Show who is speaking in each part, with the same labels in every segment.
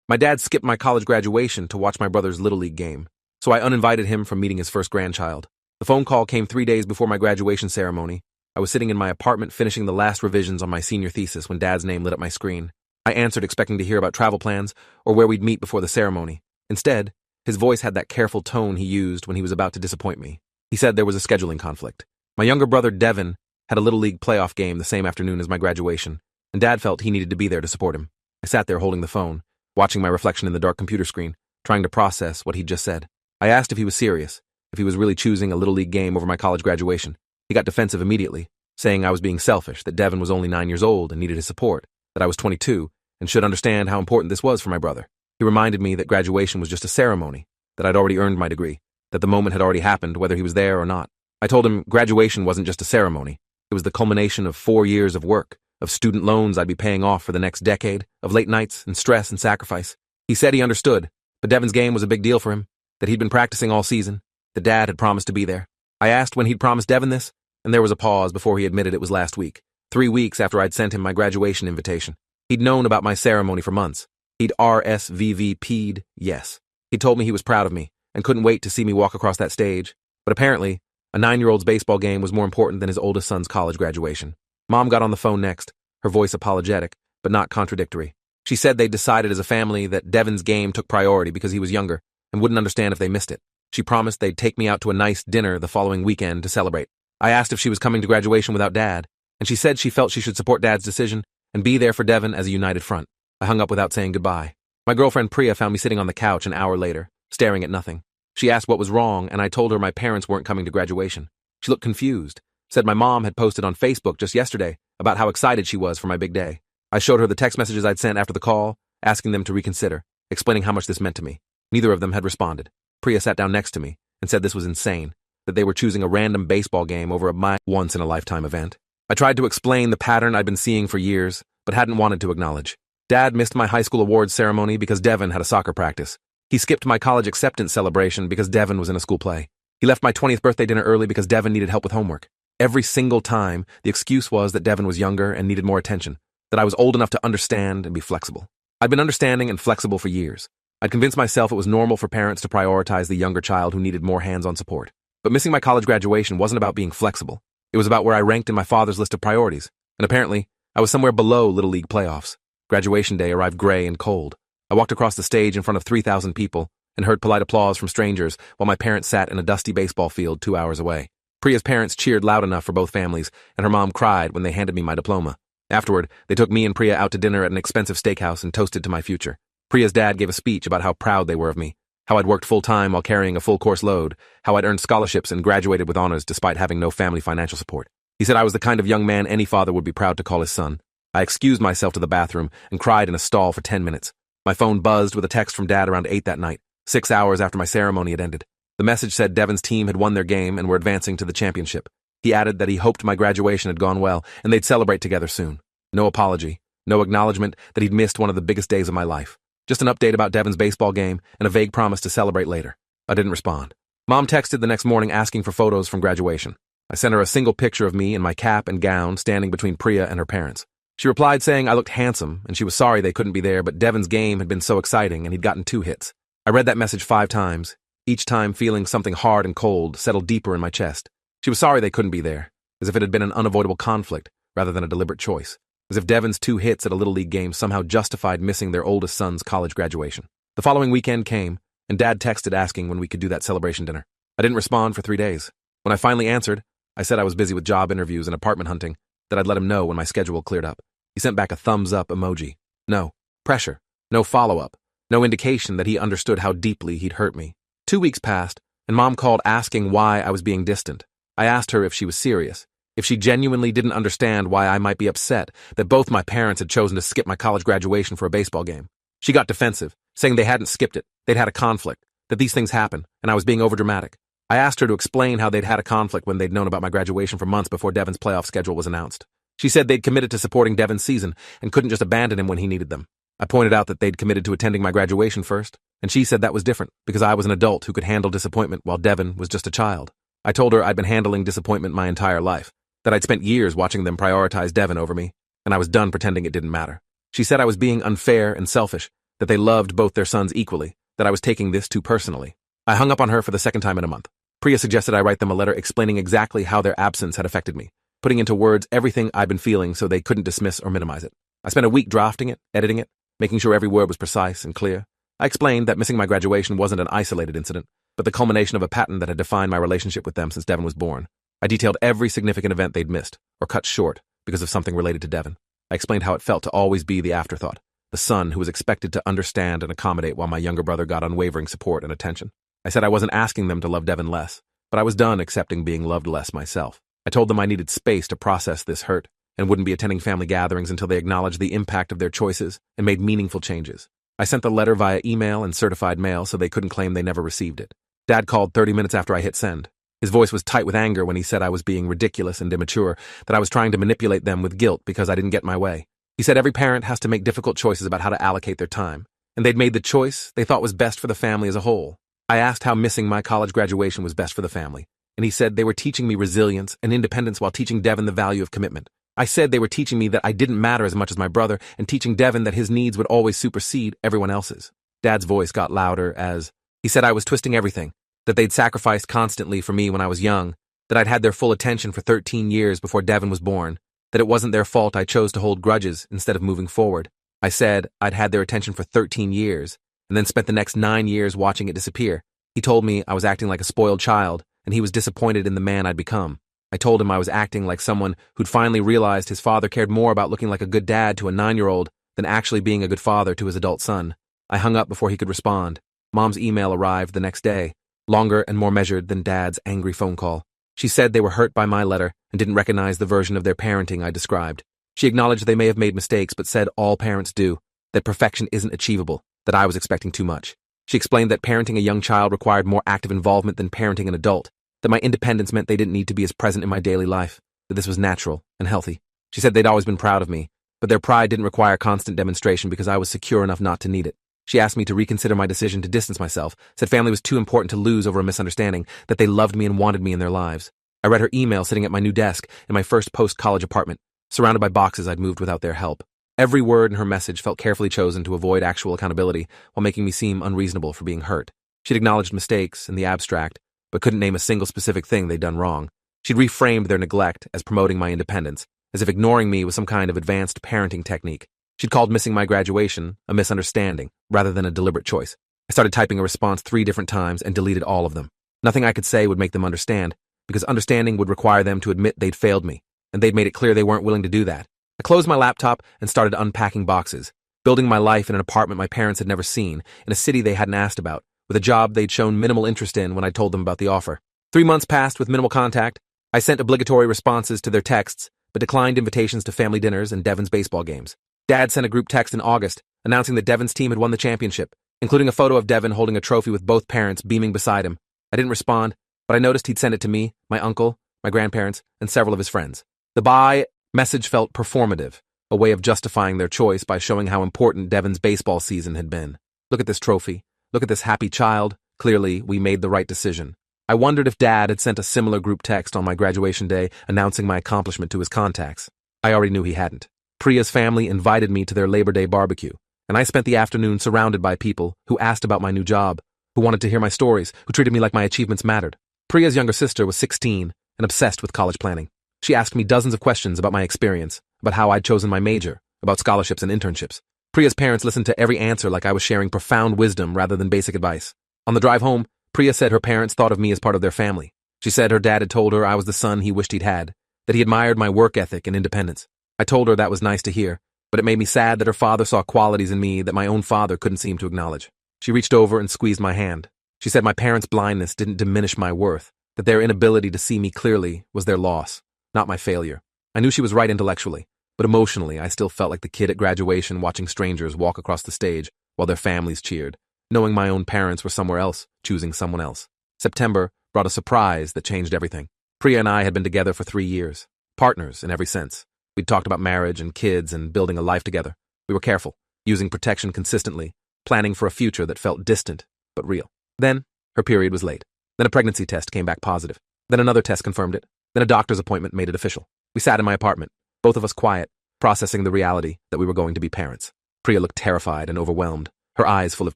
Speaker 1: My dad skipped my college graduation to watch my brother's Little League game, so I uninvited him from meeting his first grandchild. The phone call came 3 days before my graduation ceremony. I was sitting in my apartment finishing the last revisions on my senior thesis when Dad's name lit up my screen. I answered expecting to hear about travel plans or where we'd meet before the ceremony. Instead, his voice had that careful tone he used when he was about to disappoint me. He said there was a scheduling conflict. My younger brother, Devin, had a Little League playoff game the same afternoon as my graduation, and Dad felt he needed to be there to support him. I sat there holding the phone, watching my reflection in the dark computer screen, trying to process what he'd just said. I asked if he was serious, if he was really choosing a Little League game over my college graduation. He got defensive immediately, saying I was being selfish, that Devin was only 9 years old and needed his support, that I was 22 and should understand how important this was for my brother. He reminded me that graduation was just a ceremony, that I'd already earned my degree, that the moment had already happened whether he was there or not. I told him graduation wasn't just a ceremony. It was the culmination of 4 years of work, of student loans I'd be paying off for the next decade, of late nights and stress and sacrifice. He said he understood, but Devin's game was a big deal for him, that he'd been practicing all season, that Dad had promised to be there. I asked when he'd promised Devin this, and there was a pause before he admitted it was last week, 3 weeks after I'd sent him my graduation invitation. He'd known about my ceremony for months. He'd RSVP'd yes. He told me he was proud of me and couldn't wait to see me walk across that stage, but apparently, a 9-year-old's baseball game was more important than his oldest son's college graduation. Mom got on the phone next, her voice apologetic, but not contradictory. She said they'd decided as a family that Devin's game took priority because he was younger and wouldn't understand if they missed it. She promised they'd take me out to a nice dinner the following weekend to celebrate. I asked if she was coming to graduation without Dad, and she said she felt she should support Dad's decision and be there for Devin as a united front. I hung up without saying goodbye. My girlfriend Priya found me sitting on the couch an hour later, staring at nothing. She asked what was wrong, and I told her my parents weren't coming to graduation. She looked confused, said my mom had posted on Facebook just yesterday about how excited she was for my big day. I showed her the text messages I'd sent after the call, asking them to reconsider, explaining how much this meant to me. Neither of them had responded. Priya sat down next to me and said this was insane, that they were choosing a random baseball game over my once-in-a-lifetime event. I tried to explain the pattern I'd been seeing for years, but hadn't wanted to acknowledge. Dad missed my high school awards ceremony because Devin had a soccer practice. He skipped my college acceptance celebration because Devin was in a school play. He left my 20th birthday dinner early because Devin needed help with homework. Every single time, the excuse was that Devin was younger and needed more attention, that I was old enough to understand and be flexible. I'd been understanding and flexible for years. I'd convinced myself it was normal for parents to prioritize the younger child who needed more hands-on support. But missing my college graduation wasn't about being flexible. It was about where I ranked in my father's list of priorities. And apparently, I was somewhere below Little League playoffs. Graduation day arrived gray and cold. I walked across the stage in front of 3,000 people and heard polite applause from strangers while my parents sat in a dusty baseball field 2 hours away. Priya's parents cheered loud enough for both families, and her mom cried when they handed me my diploma. Afterward, they took me and Priya out to dinner at an expensive steakhouse and toasted to my future. Priya's dad gave a speech about how proud they were of me, how I'd worked full-time while carrying a full-course load, how I'd earned scholarships and graduated with honors despite having no family financial support. He said I was the kind of young man any father would be proud to call his son. I excused myself to the bathroom and cried in a stall for 10 minutes. My phone buzzed with a text from Dad around 8 that night, 6 hours after my ceremony had ended. The message said Devin's team had won their game and were advancing to the championship. He added that he hoped my graduation had gone well and they'd celebrate together soon. No apology, no acknowledgement that he'd missed one of the biggest days of my life. Just an update about Devin's baseball game and a vague promise to celebrate later. I didn't respond. Mom texted the next morning asking for photos from graduation. I sent her a single picture of me in my cap and gown standing between Priya and her parents. She replied saying I looked handsome and she was sorry they couldn't be there, but Devin's game had been so exciting and he'd gotten 2 hits. I read that message 5 times, each time feeling something hard and cold settle deeper in my chest. She was sorry they couldn't be there, as if it had been an unavoidable conflict rather than a deliberate choice, as if Devin's 2 hits at a Little League game somehow justified missing their oldest son's college graduation. The following weekend came, and Dad texted asking when we could do that celebration dinner. I didn't respond for 3 days. When I finally answered, I said I was busy with job interviews and apartment hunting, that I'd let him know when my schedule cleared up. He sent back a thumbs-up emoji. No pressure, no follow-up, no indication that he understood how deeply he'd hurt me. 2 weeks passed, and Mom called asking why I was being distant. I asked her if she was serious, if she genuinely didn't understand why I might be upset that both my parents had chosen to skip my college graduation for a baseball game. She got defensive, saying they hadn't skipped it, they'd had a conflict, that these things happen, and I was being overdramatic. I asked her to explain how they'd had a conflict when they'd known about my graduation for months before Devin's playoff schedule was announced. She said they'd committed to supporting Devin's season and couldn't just abandon him when he needed them. I pointed out that they'd committed to attending my graduation first, and she said that was different because I was an adult who could handle disappointment while Devin was just a child. I told her I'd been handling disappointment my entire life, that I'd spent years watching them prioritize Devin over me, and I was done pretending it didn't matter. She said I was being unfair and selfish, that they loved both their sons equally, that I was taking this too personally. I hung up on her for the second time in a month. Priya suggested I write them a letter explaining exactly how their absence had affected me, putting into words everything I'd been feeling so they couldn't dismiss or minimize it. I spent a week drafting it, editing it, making sure every word was precise and clear. I explained that missing my graduation wasn't an isolated incident, but the culmination of a pattern that had defined my relationship with them since Devin was born. I detailed every significant event they'd missed, or cut short, because of something related to Devin. I explained how it felt to always be the afterthought, the son who was expected to understand and accommodate while my younger brother got unwavering support and attention. I said I wasn't asking them to love Devin less, but I was done accepting being loved less myself. I told them I needed space to process this hurt, and wouldn't be attending family gatherings until they acknowledged the impact of their choices and made meaningful changes. I sent the letter via email and certified mail so they couldn't claim they never received it. Dad called 30 minutes after I hit send. His voice was tight with anger when he said I was being ridiculous and immature, that I was trying to manipulate them with guilt because I didn't get my way. He said every parent has to make difficult choices about how to allocate their time, and they'd made the choice they thought was best for the family as a whole. I asked how missing my college graduation was best for the family, and he said they were teaching me resilience and independence while teaching Devin the value of commitment. I said they were teaching me that I didn't matter as much as my brother and teaching Devin that his needs would always supersede everyone else's. Dad's voice got louder as he said I was twisting everything, that they'd sacrificed constantly for me when I was young, that I'd had their full attention for 13 years before Devin was born, that it wasn't their fault I chose to hold grudges instead of moving forward. I said I'd had their attention for 13 years and then spent the next 9 years watching it disappear. He told me I was acting like a spoiled child and he was disappointed in the man I'd become. I told him I was acting like someone who'd finally realized his father cared more about looking like a good dad to a 9-year-old than actually being a good father to his adult son. I hung up before he could respond. Mom's email arrived the next day, longer and more measured than Dad's angry phone call. She said they were hurt by my letter and didn't recognize the version of their parenting I described. She acknowledged they may have made mistakes, but said all parents do, that perfection isn't achievable, that I was expecting too much. She explained that parenting a young child required more active involvement than parenting an adult, that my independence meant they didn't need to be as present in my daily life, that this was natural and healthy. She said they'd always been proud of me, but their pride didn't require constant demonstration because I was secure enough not to need it. She asked me to reconsider my decision to distance myself, said family was too important to lose over a misunderstanding, that they loved me and wanted me in their lives. I read her email sitting at my new desk in my first post-college apartment, surrounded by boxes I'd moved without their help. Every word in her message felt carefully chosen to avoid actual accountability while making me seem unreasonable for being hurt. She'd acknowledged mistakes in the abstract, but couldn't name a single specific thing they'd done wrong. She'd reframed their neglect as promoting my independence, as if ignoring me was some kind of advanced parenting technique. She'd called missing my graduation a misunderstanding rather than a deliberate choice. I started typing a response 3 different times and deleted all of them. Nothing I could say would make them understand, because understanding would require them to admit they'd failed me, and they'd made it clear they weren't willing to do that. I closed my laptop and started unpacking boxes, building my life in an apartment my parents had never seen, in a city they hadn't asked about, with a job they'd shown minimal interest in when I told them about the offer. 3 months passed with minimal contact. I sent obligatory responses to their texts, but declined invitations to family dinners and Devin's baseball games. Dad sent a group text in August, announcing that Devin's team had won the championship, including a photo of Devin holding a trophy with both parents beaming beside him. I didn't respond, but I noticed he'd sent it to me, my uncle, my grandparents, and several of his friends. The bye message felt performative, a way of justifying their choice by showing how important Devin's baseball season had been. Look at this trophy. Look at this happy child. Clearly, we made the right decision. I wondered if Dad had sent a similar group text on my graduation day announcing my accomplishment to his contacts. I already knew he hadn't. Priya's family invited me to their Labor Day barbecue, and I spent the afternoon surrounded by people who asked about my new job, who wanted to hear my stories, who treated me like my achievements mattered. Priya's younger sister was 16 and obsessed with college planning. She asked me dozens of questions about my experience, about how I'd chosen my major, about scholarships and internships. Priya's parents listened to every answer like I was sharing profound wisdom rather than basic advice. On the drive home, Priya said her parents thought of me as part of their family. She said her dad had told her I was the son he wished he'd had, that he admired my work ethic and independence. I told her that was nice to hear, but it made me sad that her father saw qualities in me that my own father couldn't seem to acknowledge. She reached over and squeezed my hand. She said my parents' blindness didn't diminish my worth, that their inability to see me clearly was their loss, not my failure. I knew she was right intellectually, but emotionally I still felt like the kid at graduation watching strangers walk across the stage while their families cheered, knowing my own parents were somewhere else, choosing someone else. September brought a surprise that changed everything. Priya and I had been together for 3 years, partners in every sense. We'd talked about marriage and kids and building a life together. We were careful, using protection consistently, planning for a future that felt distant but real. Then, her period was late. Then a pregnancy test came back positive. Then another test confirmed it. Then a doctor's appointment made it official. We sat in my apartment, both of us quiet, processing the reality that we were going to be parents. Priya looked terrified and overwhelmed, her eyes full of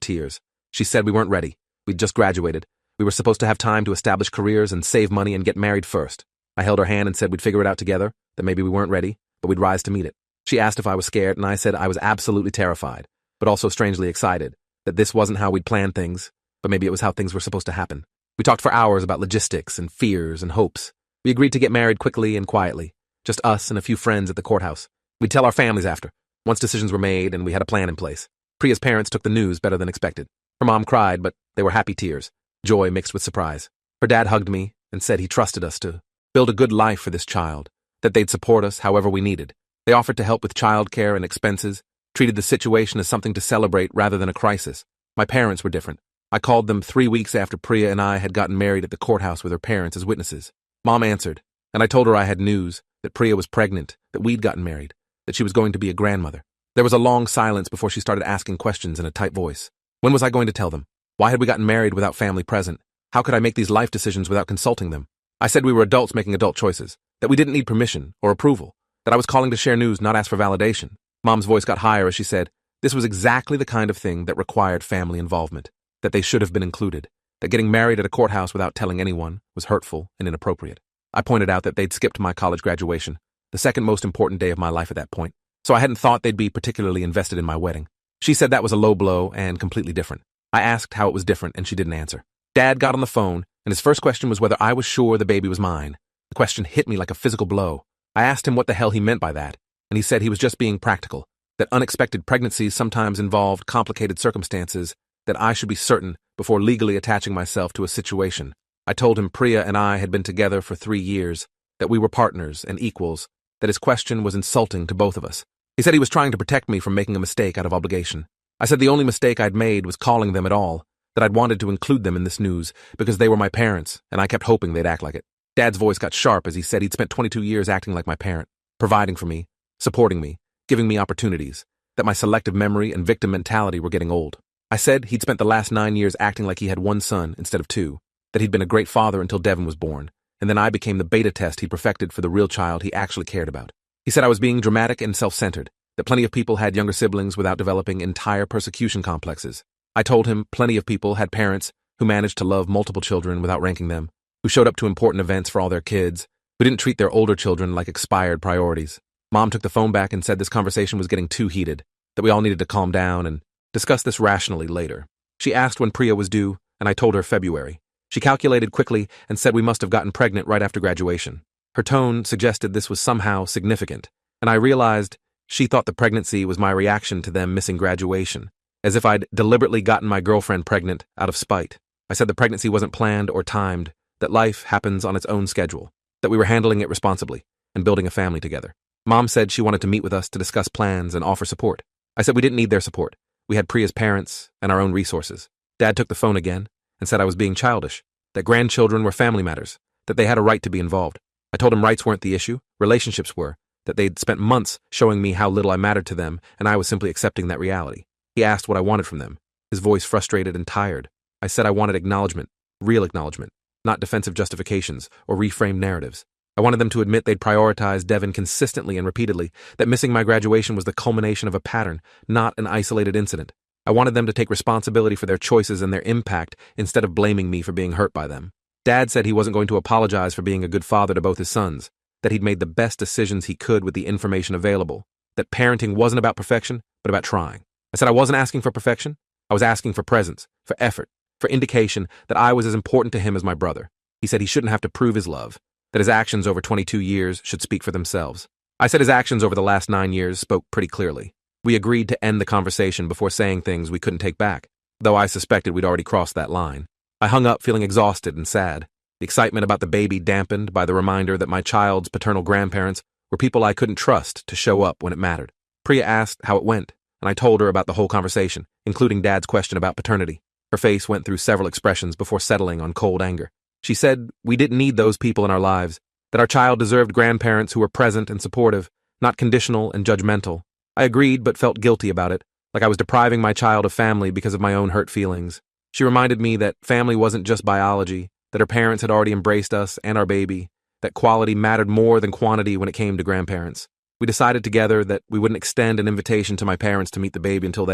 Speaker 1: tears. She said we weren't ready. We'd just graduated. We were supposed to have time to establish careers and save money and get married first. I held her hand and said we'd figure it out together, that maybe we weren't ready, but we'd rise to meet it. She asked if I was scared, and I said I was absolutely terrified, but also strangely excited, that this wasn't how we'd planned things, but maybe it was how things were supposed to happen. We talked for hours about logistics and fears and hopes. We agreed to get married quickly and quietly, just us and a few friends at the courthouse. We'd tell our families after, once decisions were made and we had a plan in place. Priya's parents took the news better than expected. Her mom cried, but they were happy tears, joy mixed with surprise. Her dad hugged me and said he trusted us to build a good life for this child, that they'd support us however we needed. They offered to help with childcare and expenses, treated the situation as something to celebrate rather than a crisis. My parents were different. I called them 3 weeks after Priya and I had gotten married at the courthouse with her parents as witnesses. Mom answered, and I told her I had news, that Priya was pregnant, that we'd gotten married, that she was going to be a grandmother. There was a long silence before she started asking questions in a tight voice. When was I going to tell them? Why had we gotten married without family present? How could I make these life decisions without consulting them? I said we were adults making adult choices, that we didn't need permission or approval, that I was calling to share news, not ask for validation. Mom's voice got higher as she said, this was exactly the kind of thing that required family involvement, that they should have been included, that getting married at a courthouse without telling anyone was hurtful and inappropriate. I pointed out that they'd skipped my college graduation, the second most important day of my life at that point, so I hadn't thought they'd be particularly invested in my wedding. She said that was a low blow and completely different. I asked how it was different and she didn't answer. Dad got on the phone and his first question was whether I was sure the baby was mine. The question hit me like a physical blow. I asked him what the hell he meant by that, and he said he was just being practical, that unexpected pregnancies sometimes involved complicated circumstances, that I should be certain before legally attaching myself to a situation. I told him Priya and I had been together for 3 years, that we were partners and equals, that his question was insulting to both of us. He said he was trying to protect me from making a mistake out of obligation. I said the only mistake I'd made was calling them at all, that I'd wanted to include them in this news because they were my parents and I kept hoping they'd act like it. Dad's voice got sharp as he said he'd spent 22 years acting like my parent, providing for me, supporting me, giving me opportunities, that my selective memory and victim mentality were getting old. I said he'd spent the last 9 years acting like he had 1 son instead of 2, that he'd been a great father until Devin was born, and then I became the beta test he'd perfected for the real child he actually cared about. He said I was being dramatic and self-centered, that plenty of people had younger siblings without developing entire persecution complexes. I told him plenty of people had parents who managed to love multiple children without ranking them, who showed up to important events for all their kids, who didn't treat their older children like expired priorities. Mom took the phone back and said this conversation was getting too heated, that we all needed to calm down and discuss this rationally later. She asked when Priya was due, and I told her February. She calculated quickly and said we must have gotten pregnant right after graduation. Her tone suggested this was somehow significant, and I realized she thought the pregnancy was my reaction to them missing graduation, as if I'd deliberately gotten my girlfriend pregnant out of spite. I said the pregnancy wasn't planned or timed, that life happens on its own schedule, that we were handling it responsibly and building a family together. Mom said she wanted to meet with us to discuss plans and offer support. I said we didn't need their support. We had Priya's parents and our own resources. Dad took the phone again and said I was being childish, that grandchildren were family matters, that they had a right to be involved. I told him rights weren't the issue, relationships were, that they'd spent months showing me how little I mattered to them and I was simply accepting that reality. He asked what I wanted from them, his voice frustrated and tired. I said I wanted acknowledgement, real acknowledgement, not defensive justifications or reframed narratives. I wanted them to admit they'd prioritized Devin consistently and repeatedly, that missing my graduation was the culmination of a pattern, not an isolated incident. I wanted them to take responsibility for their choices and their impact instead of blaming me for being hurt by them. Dad said he wasn't going to apologize for being a good father to both his sons, that he'd made the best decisions he could with the information available, that parenting wasn't about perfection, but about trying. I said I wasn't asking for perfection. I was asking for presence, for effort, for indication that I was as important to him as my brother. He said he shouldn't have to prove his love, that his actions over 22 years should speak for themselves. I said his actions over the last 9 years spoke pretty clearly. We agreed to end the conversation before saying things we couldn't take back, though I suspected we'd already crossed that line. I hung up feeling exhausted and sad, the excitement about the baby dampened by the reminder that my child's paternal grandparents were people I couldn't trust to show up when it mattered. Priya asked how it went, and I told her about the whole conversation, including Dad's question about paternity. Her face went through several expressions before settling on cold anger. She said we didn't need those people in our lives, that our child deserved grandparents who were present and supportive, not conditional and judgmental. I agreed but felt guilty about it, like I was depriving my child of family because of my own hurt feelings. She reminded me that family wasn't just biology, that her parents had already embraced us and our baby, that quality mattered more than quantity when it came to grandparents. We decided together that we wouldn't extend an invitation to my parents to meet the baby until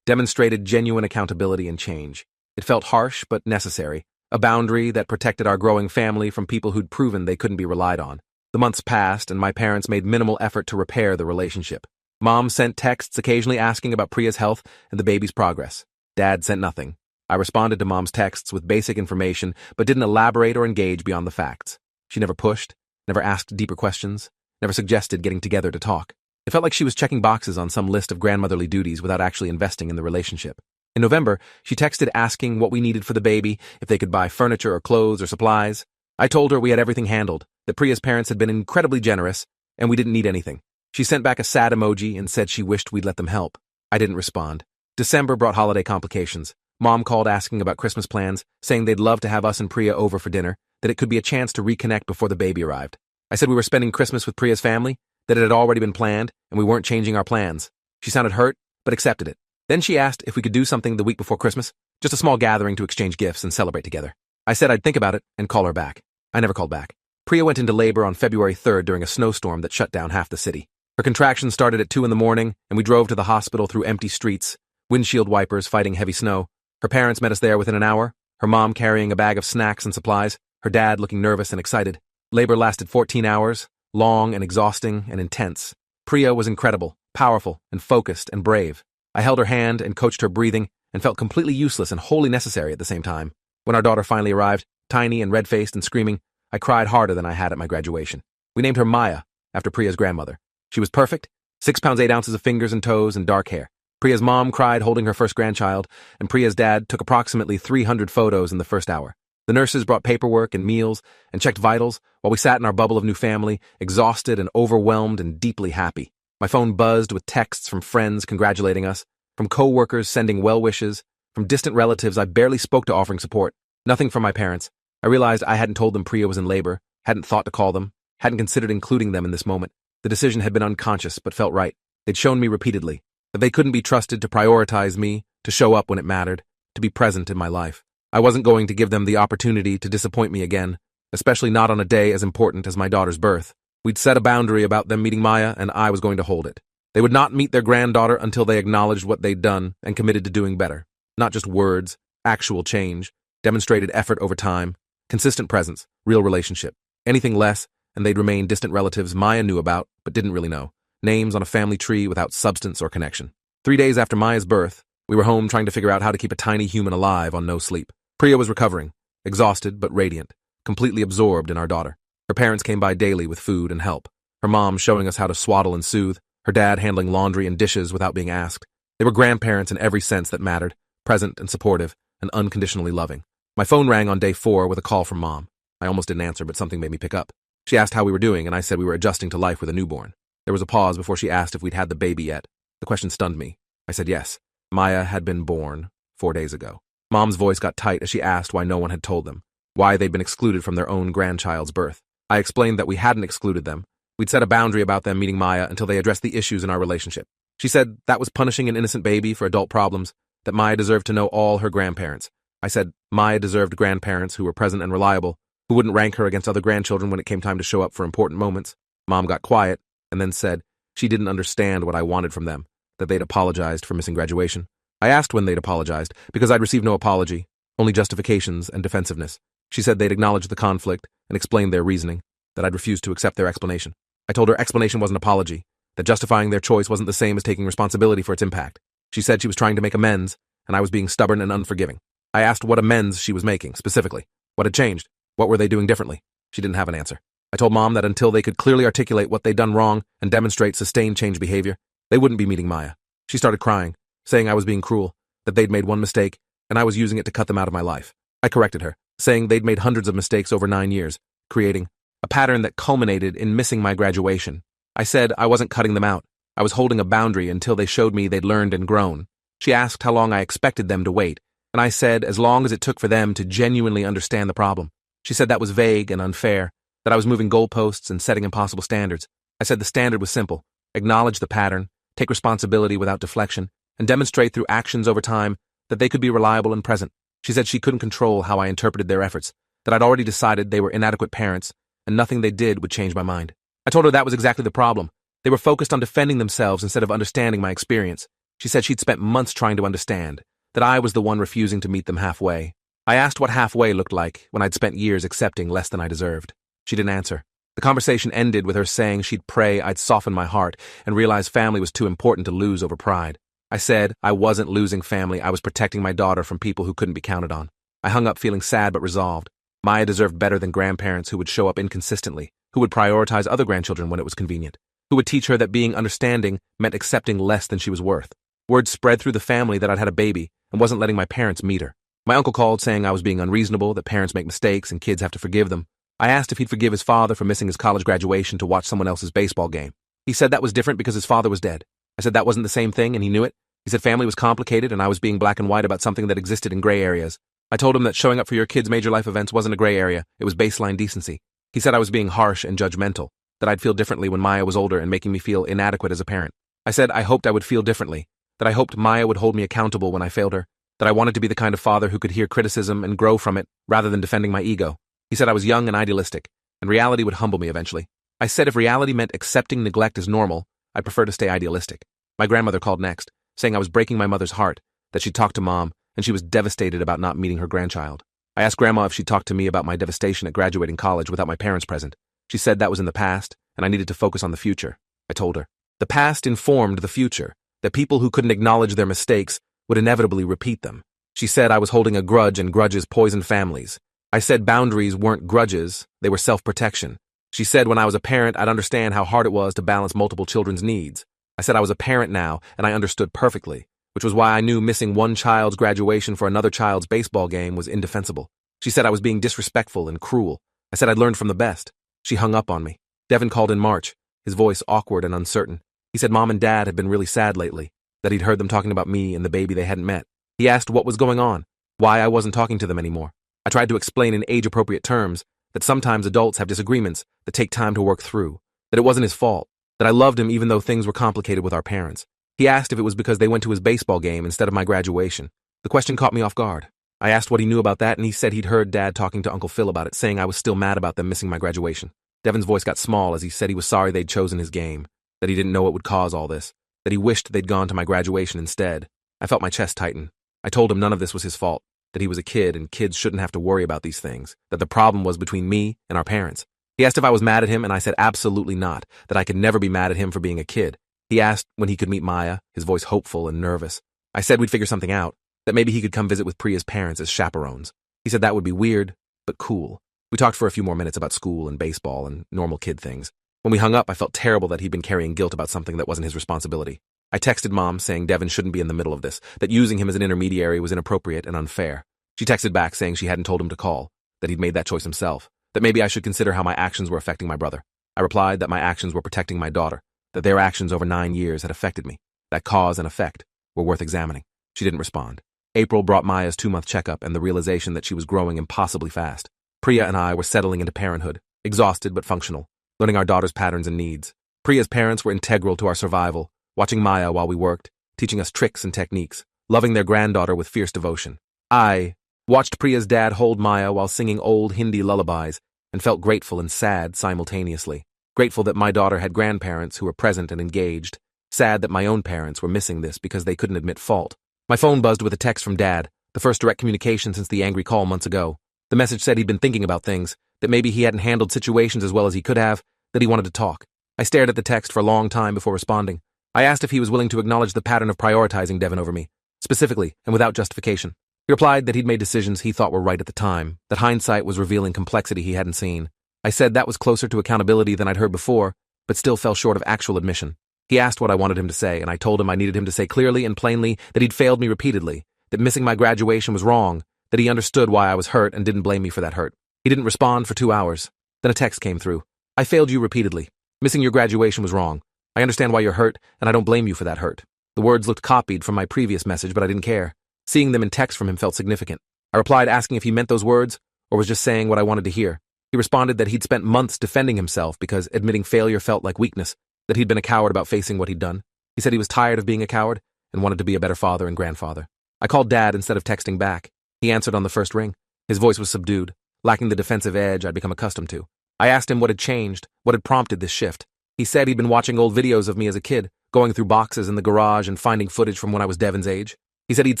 Speaker 1: demonstrated genuine accountability and change. It felt harsh but necessary, a boundary that protected our growing family from people who'd proven they couldn't be relied on. The months passed, and my parents made minimal effort to repair the relationship. Mom sent texts occasionally asking about Priya's health and the baby's progress. Dad sent nothing. I responded to Mom's texts with basic information, but didn't elaborate or engage beyond the facts. She never pushed, never asked deeper questions, never suggested getting together to talk. It felt like she was checking boxes on some list of grandmotherly duties without actually investing in the relationship. In November, she texted asking what we needed for the baby, if they could buy furniture or clothes or supplies. I told her we had everything handled, that Priya's parents had been incredibly generous, and we didn't need anything. She sent back a sad emoji and said she wished we'd let them help. I didn't respond. December brought holiday complications. Mom called asking about Christmas plans, saying they'd love to have us and Priya over for dinner, that it could be a chance to reconnect before the baby arrived. I said we were spending Christmas with Priya's family, that it had already been planned, and we weren't changing our plans. She sounded hurt, but accepted it. Then she asked if we could do something the week before Christmas, just a small gathering to exchange gifts and celebrate together. I said I'd think about it and call her back. I never called back. Priya went into labor on February 3rd during a snowstorm that shut down half the city. Her contractions started at 2 in the morning, and we drove to the hospital through empty streets, windshield wipers fighting heavy snow. Her parents met us there within an hour, her mom carrying a bag of snacks and supplies, her dad looking nervous and excited. Labor lasted 14 hours, long and exhausting and intense. Priya was incredible, powerful, and focused and brave. I held her hand and coached her breathing and felt completely useless and wholly necessary at the same time. When our daughter finally arrived, tiny and red-faced and screaming, I cried harder than I had at my graduation. We named her Maya, after Priya's grandmother. She was perfect, 6 pounds 8 ounces of fingers and toes and dark hair. Priya's mom cried holding her first grandchild, and Priya's dad took approximately 300 photos in the first hour. The nurses brought paperwork and meals and checked vitals while we sat in our bubble of new family, exhausted and overwhelmed and deeply happy. My phone buzzed with texts from friends congratulating us, from co-workers sending well wishes, from distant relatives I barely spoke to offering support. Nothing from my parents. I realized I hadn't told them Priya was in labor, hadn't thought to call them, hadn't considered including them in this moment. The decision had been unconscious but felt right. They'd shown me repeatedly that they couldn't be trusted to prioritize me, to show up when it mattered, to be present in my life. I wasn't going to give them the opportunity to disappoint me again, especially not on a day as important as my daughter's birth. We'd set a boundary about them meeting Maya, and I was going to hold it. They would not meet their granddaughter until they acknowledged what they'd done and committed to doing better. Not just words, actual change, demonstrated effort over time, consistent presence, real relationship. Anything less, and they'd remain distant relatives Maya knew about, but didn't really know. Names on a family tree without substance or connection. 3 days after Maya's birth, we were home trying to figure out how to keep a tiny human alive on no sleep. Priya was recovering, exhausted but radiant, completely absorbed in our daughter. Her parents came by daily with food and help. Her mom showing us how to swaddle and soothe, her dad handling laundry and dishes without being asked. They were grandparents in every sense that mattered, present and supportive, and unconditionally loving. My phone rang on day 4 with a call from Mom. I almost didn't answer, but something made me pick up. She asked how we were doing, and I said we were adjusting to life with a newborn. There was a pause before she asked if we'd had the baby yet. The question stunned me. I said yes. Maya had been born 4 days ago. Mom's voice got tight as she asked why no one had told them, why they'd been excluded from their own grandchild's birth. I explained that we hadn't excluded them. We'd set a boundary about them meeting Maya until they addressed the issues in our relationship. She said that was punishing an innocent baby for adult problems, that Maya deserved to know all her grandparents. I said Maya deserved grandparents who were present and reliable, who wouldn't rank her against other grandchildren when it came time to show up for important moments. Mom got quiet and then said she didn't understand what I wanted from them, that they'd apologized for missing graduation. I asked when they'd apologized, because I'd received no apology, only justifications and defensiveness. She said they'd acknowledged the conflict and explained their reasoning, that I'd refused to accept their explanation. I told her explanation wasn't apology, that justifying their choice wasn't the same as taking responsibility for its impact. She said she was trying to make amends, and I was being stubborn and unforgiving. I asked what amends she was making, specifically. What had changed? What were they doing differently? She didn't have an answer. I told Mom that until they could clearly articulate what they'd done wrong and demonstrate sustained change behavior, they wouldn't be meeting Maya. She started crying, saying I was being cruel, that they'd made one mistake, and I was using it to cut them out of my life. I corrected her, saying they'd made hundreds of mistakes over 9 years, creating a pattern that culminated in missing my graduation. I said I wasn't cutting them out. I was holding a boundary until they showed me they'd learned and grown. She asked how long I expected them to wait, and I said as long as it took for them to genuinely understand the problem. She said that was vague and unfair, that I was moving goalposts and setting impossible standards. I said the standard was simple: acknowledge the pattern, take responsibility without deflection, and demonstrate through actions over time that they could be reliable and present. She said she couldn't control how I interpreted their efforts, that I'd already decided they were inadequate parents, and nothing they did would change my mind. I told her that was exactly the problem. They were focused on defending themselves instead of understanding my experience. She said she'd spent months trying to understand, that I was the one refusing to meet them halfway. I asked what halfway looked like when I'd spent years accepting less than I deserved. She didn't answer. The conversation ended with her saying she'd pray I'd soften my heart and realize family was too important to lose over pride. I said I wasn't losing family, I was protecting my daughter from people who couldn't be counted on. I hung up feeling sad but resolved. Maya deserved better than grandparents who would show up inconsistently, who would prioritize other grandchildren when it was convenient, who would teach her that being understanding meant accepting less than she was worth. Word spread through the family that I'd had a baby and wasn't letting my parents meet her. My uncle called saying I was being unreasonable, that parents make mistakes and kids have to forgive them. I asked if he'd forgive his father for missing his college graduation to watch someone else's baseball game. He said that was different because his father was dead. I said that wasn't the same thing and he knew it. He said family was complicated and I was being black and white about something that existed in gray areas. I told him that showing up for your kids' major life events wasn't a gray area, it was baseline decency. He said I was being harsh and judgmental, that I'd feel differently when Maya was older and making me feel inadequate as a parent. I said I hoped I would feel differently, that I hoped Maya would hold me accountable when I failed her, that I wanted to be the kind of father who could hear criticism and grow from it rather than defending my ego. He said I was young and idealistic, and reality would humble me eventually. I said if reality meant accepting neglect as normal, I'd prefer to stay idealistic. My grandmother called next, saying I was breaking my mother's heart, that she'd talked to Mom, and she was devastated about not meeting her grandchild. I asked Grandma if she'd talked to me about my devastation at graduating college without my parents present. She said that was in the past, and I needed to focus on the future. I told her. The past informed the future, that people who couldn't acknowledge their mistakes would inevitably repeat them. She said I was holding a grudge and grudges poisoned families. I said boundaries weren't grudges, they were self-protection. She said when I was a parent, I'd understand how hard it was to balance multiple children's needs. I said I was a parent now, and I understood perfectly, which was why I knew missing one child's graduation for another child's baseball game was indefensible. She said I was being disrespectful and cruel. I said I'd learned from the best. She hung up on me. Devin called in March, his voice awkward and uncertain. He said Mom and Dad had been really sad lately, that he'd heard them talking about me and the baby they hadn't met. He asked what was going on, why I wasn't talking to them anymore. I tried to explain in age-appropriate terms that sometimes adults have disagreements that take time to work through, that it wasn't his fault, that I loved him even though things were complicated with our parents. He asked if it was because they went to his baseball game instead of my graduation. The question caught me off guard. I asked what he knew about that, and he said he'd heard Dad talking to Uncle Phil about it, saying I was still mad about them missing my graduation. Devin's voice got small as he said he was sorry they'd chosen his game, that he didn't know it would cause all this, that he wished they'd gone to my graduation instead. I felt my chest tighten. I told him none of this was his fault, that he was a kid and kids shouldn't have to worry about these things, that the problem was between me and our parents. He asked if I was mad at him, and I said absolutely not, that I could never be mad at him for being a kid. He asked when he could meet Maya, his voice hopeful and nervous. I said we'd figure something out, that maybe he could come visit with Priya's parents as chaperones. He said that would be weird, but cool. We talked for a few more minutes about school and baseball and normal kid things. When we hung up, I felt terrible that he'd been carrying guilt about something that wasn't his responsibility. I texted Mom saying Devin shouldn't be in the middle of this, that using him as an intermediary was inappropriate and unfair. She texted back saying she hadn't told him to call, that he'd made that choice himself, that maybe I should consider how my actions were affecting my brother. I replied that my actions were protecting my daughter, that their actions over 9 years had affected me, that cause and effect were worth examining. She didn't respond. April brought Maya's 2-month checkup and the realization that she was growing impossibly fast. Priya and I were settling into parenthood, exhausted but functional, learning our daughter's patterns and needs. Priya's parents were integral to our survival, watching Maya while we worked, teaching us tricks and techniques, loving their granddaughter with fierce devotion. I watched Priya's dad hold Maya while singing old Hindi lullabies and felt grateful and sad simultaneously. Grateful that my daughter had grandparents who were present and engaged, sad that my own parents were missing this because they couldn't admit fault. My phone buzzed with a text from Dad, the first direct communication since the angry call months ago. The message said he'd been thinking about things, that maybe he hadn't handled situations as well as he could have, that he wanted to talk. I stared at the text for a long time before responding. I asked if he was willing to acknowledge the pattern of prioritizing Devin over me, specifically and without justification. He replied that he'd made decisions he thought were right at the time, that hindsight was revealing complexity he hadn't seen. I said that was closer to accountability than I'd heard before, but still fell short of actual admission. He asked what I wanted him to say, and I told him I needed him to say clearly and plainly that he'd failed me repeatedly, that missing my graduation was wrong, that he understood why I was hurt and didn't blame me for that hurt. He didn't respond for 2 hours. Then a text came through. I failed you repeatedly. Missing your graduation was wrong. I understand why you're hurt, and I don't blame you for that hurt. The words looked copied from my previous message, but I didn't care. Seeing them in text from him felt significant. I replied asking if he meant those words, or was just saying what I wanted to hear. He responded that he'd spent months defending himself because admitting failure felt like weakness, that he'd been a coward about facing what he'd done. He said he was tired of being a coward and wanted to be a better father and grandfather. I called Dad instead of texting back. He answered on the first ring. His voice was subdued, lacking the defensive edge I'd become accustomed to. I asked him what had changed, what had prompted this shift. He said he'd been watching old videos of me as a kid, going through boxes in the garage and finding footage from when I was Devin's age. He said he'd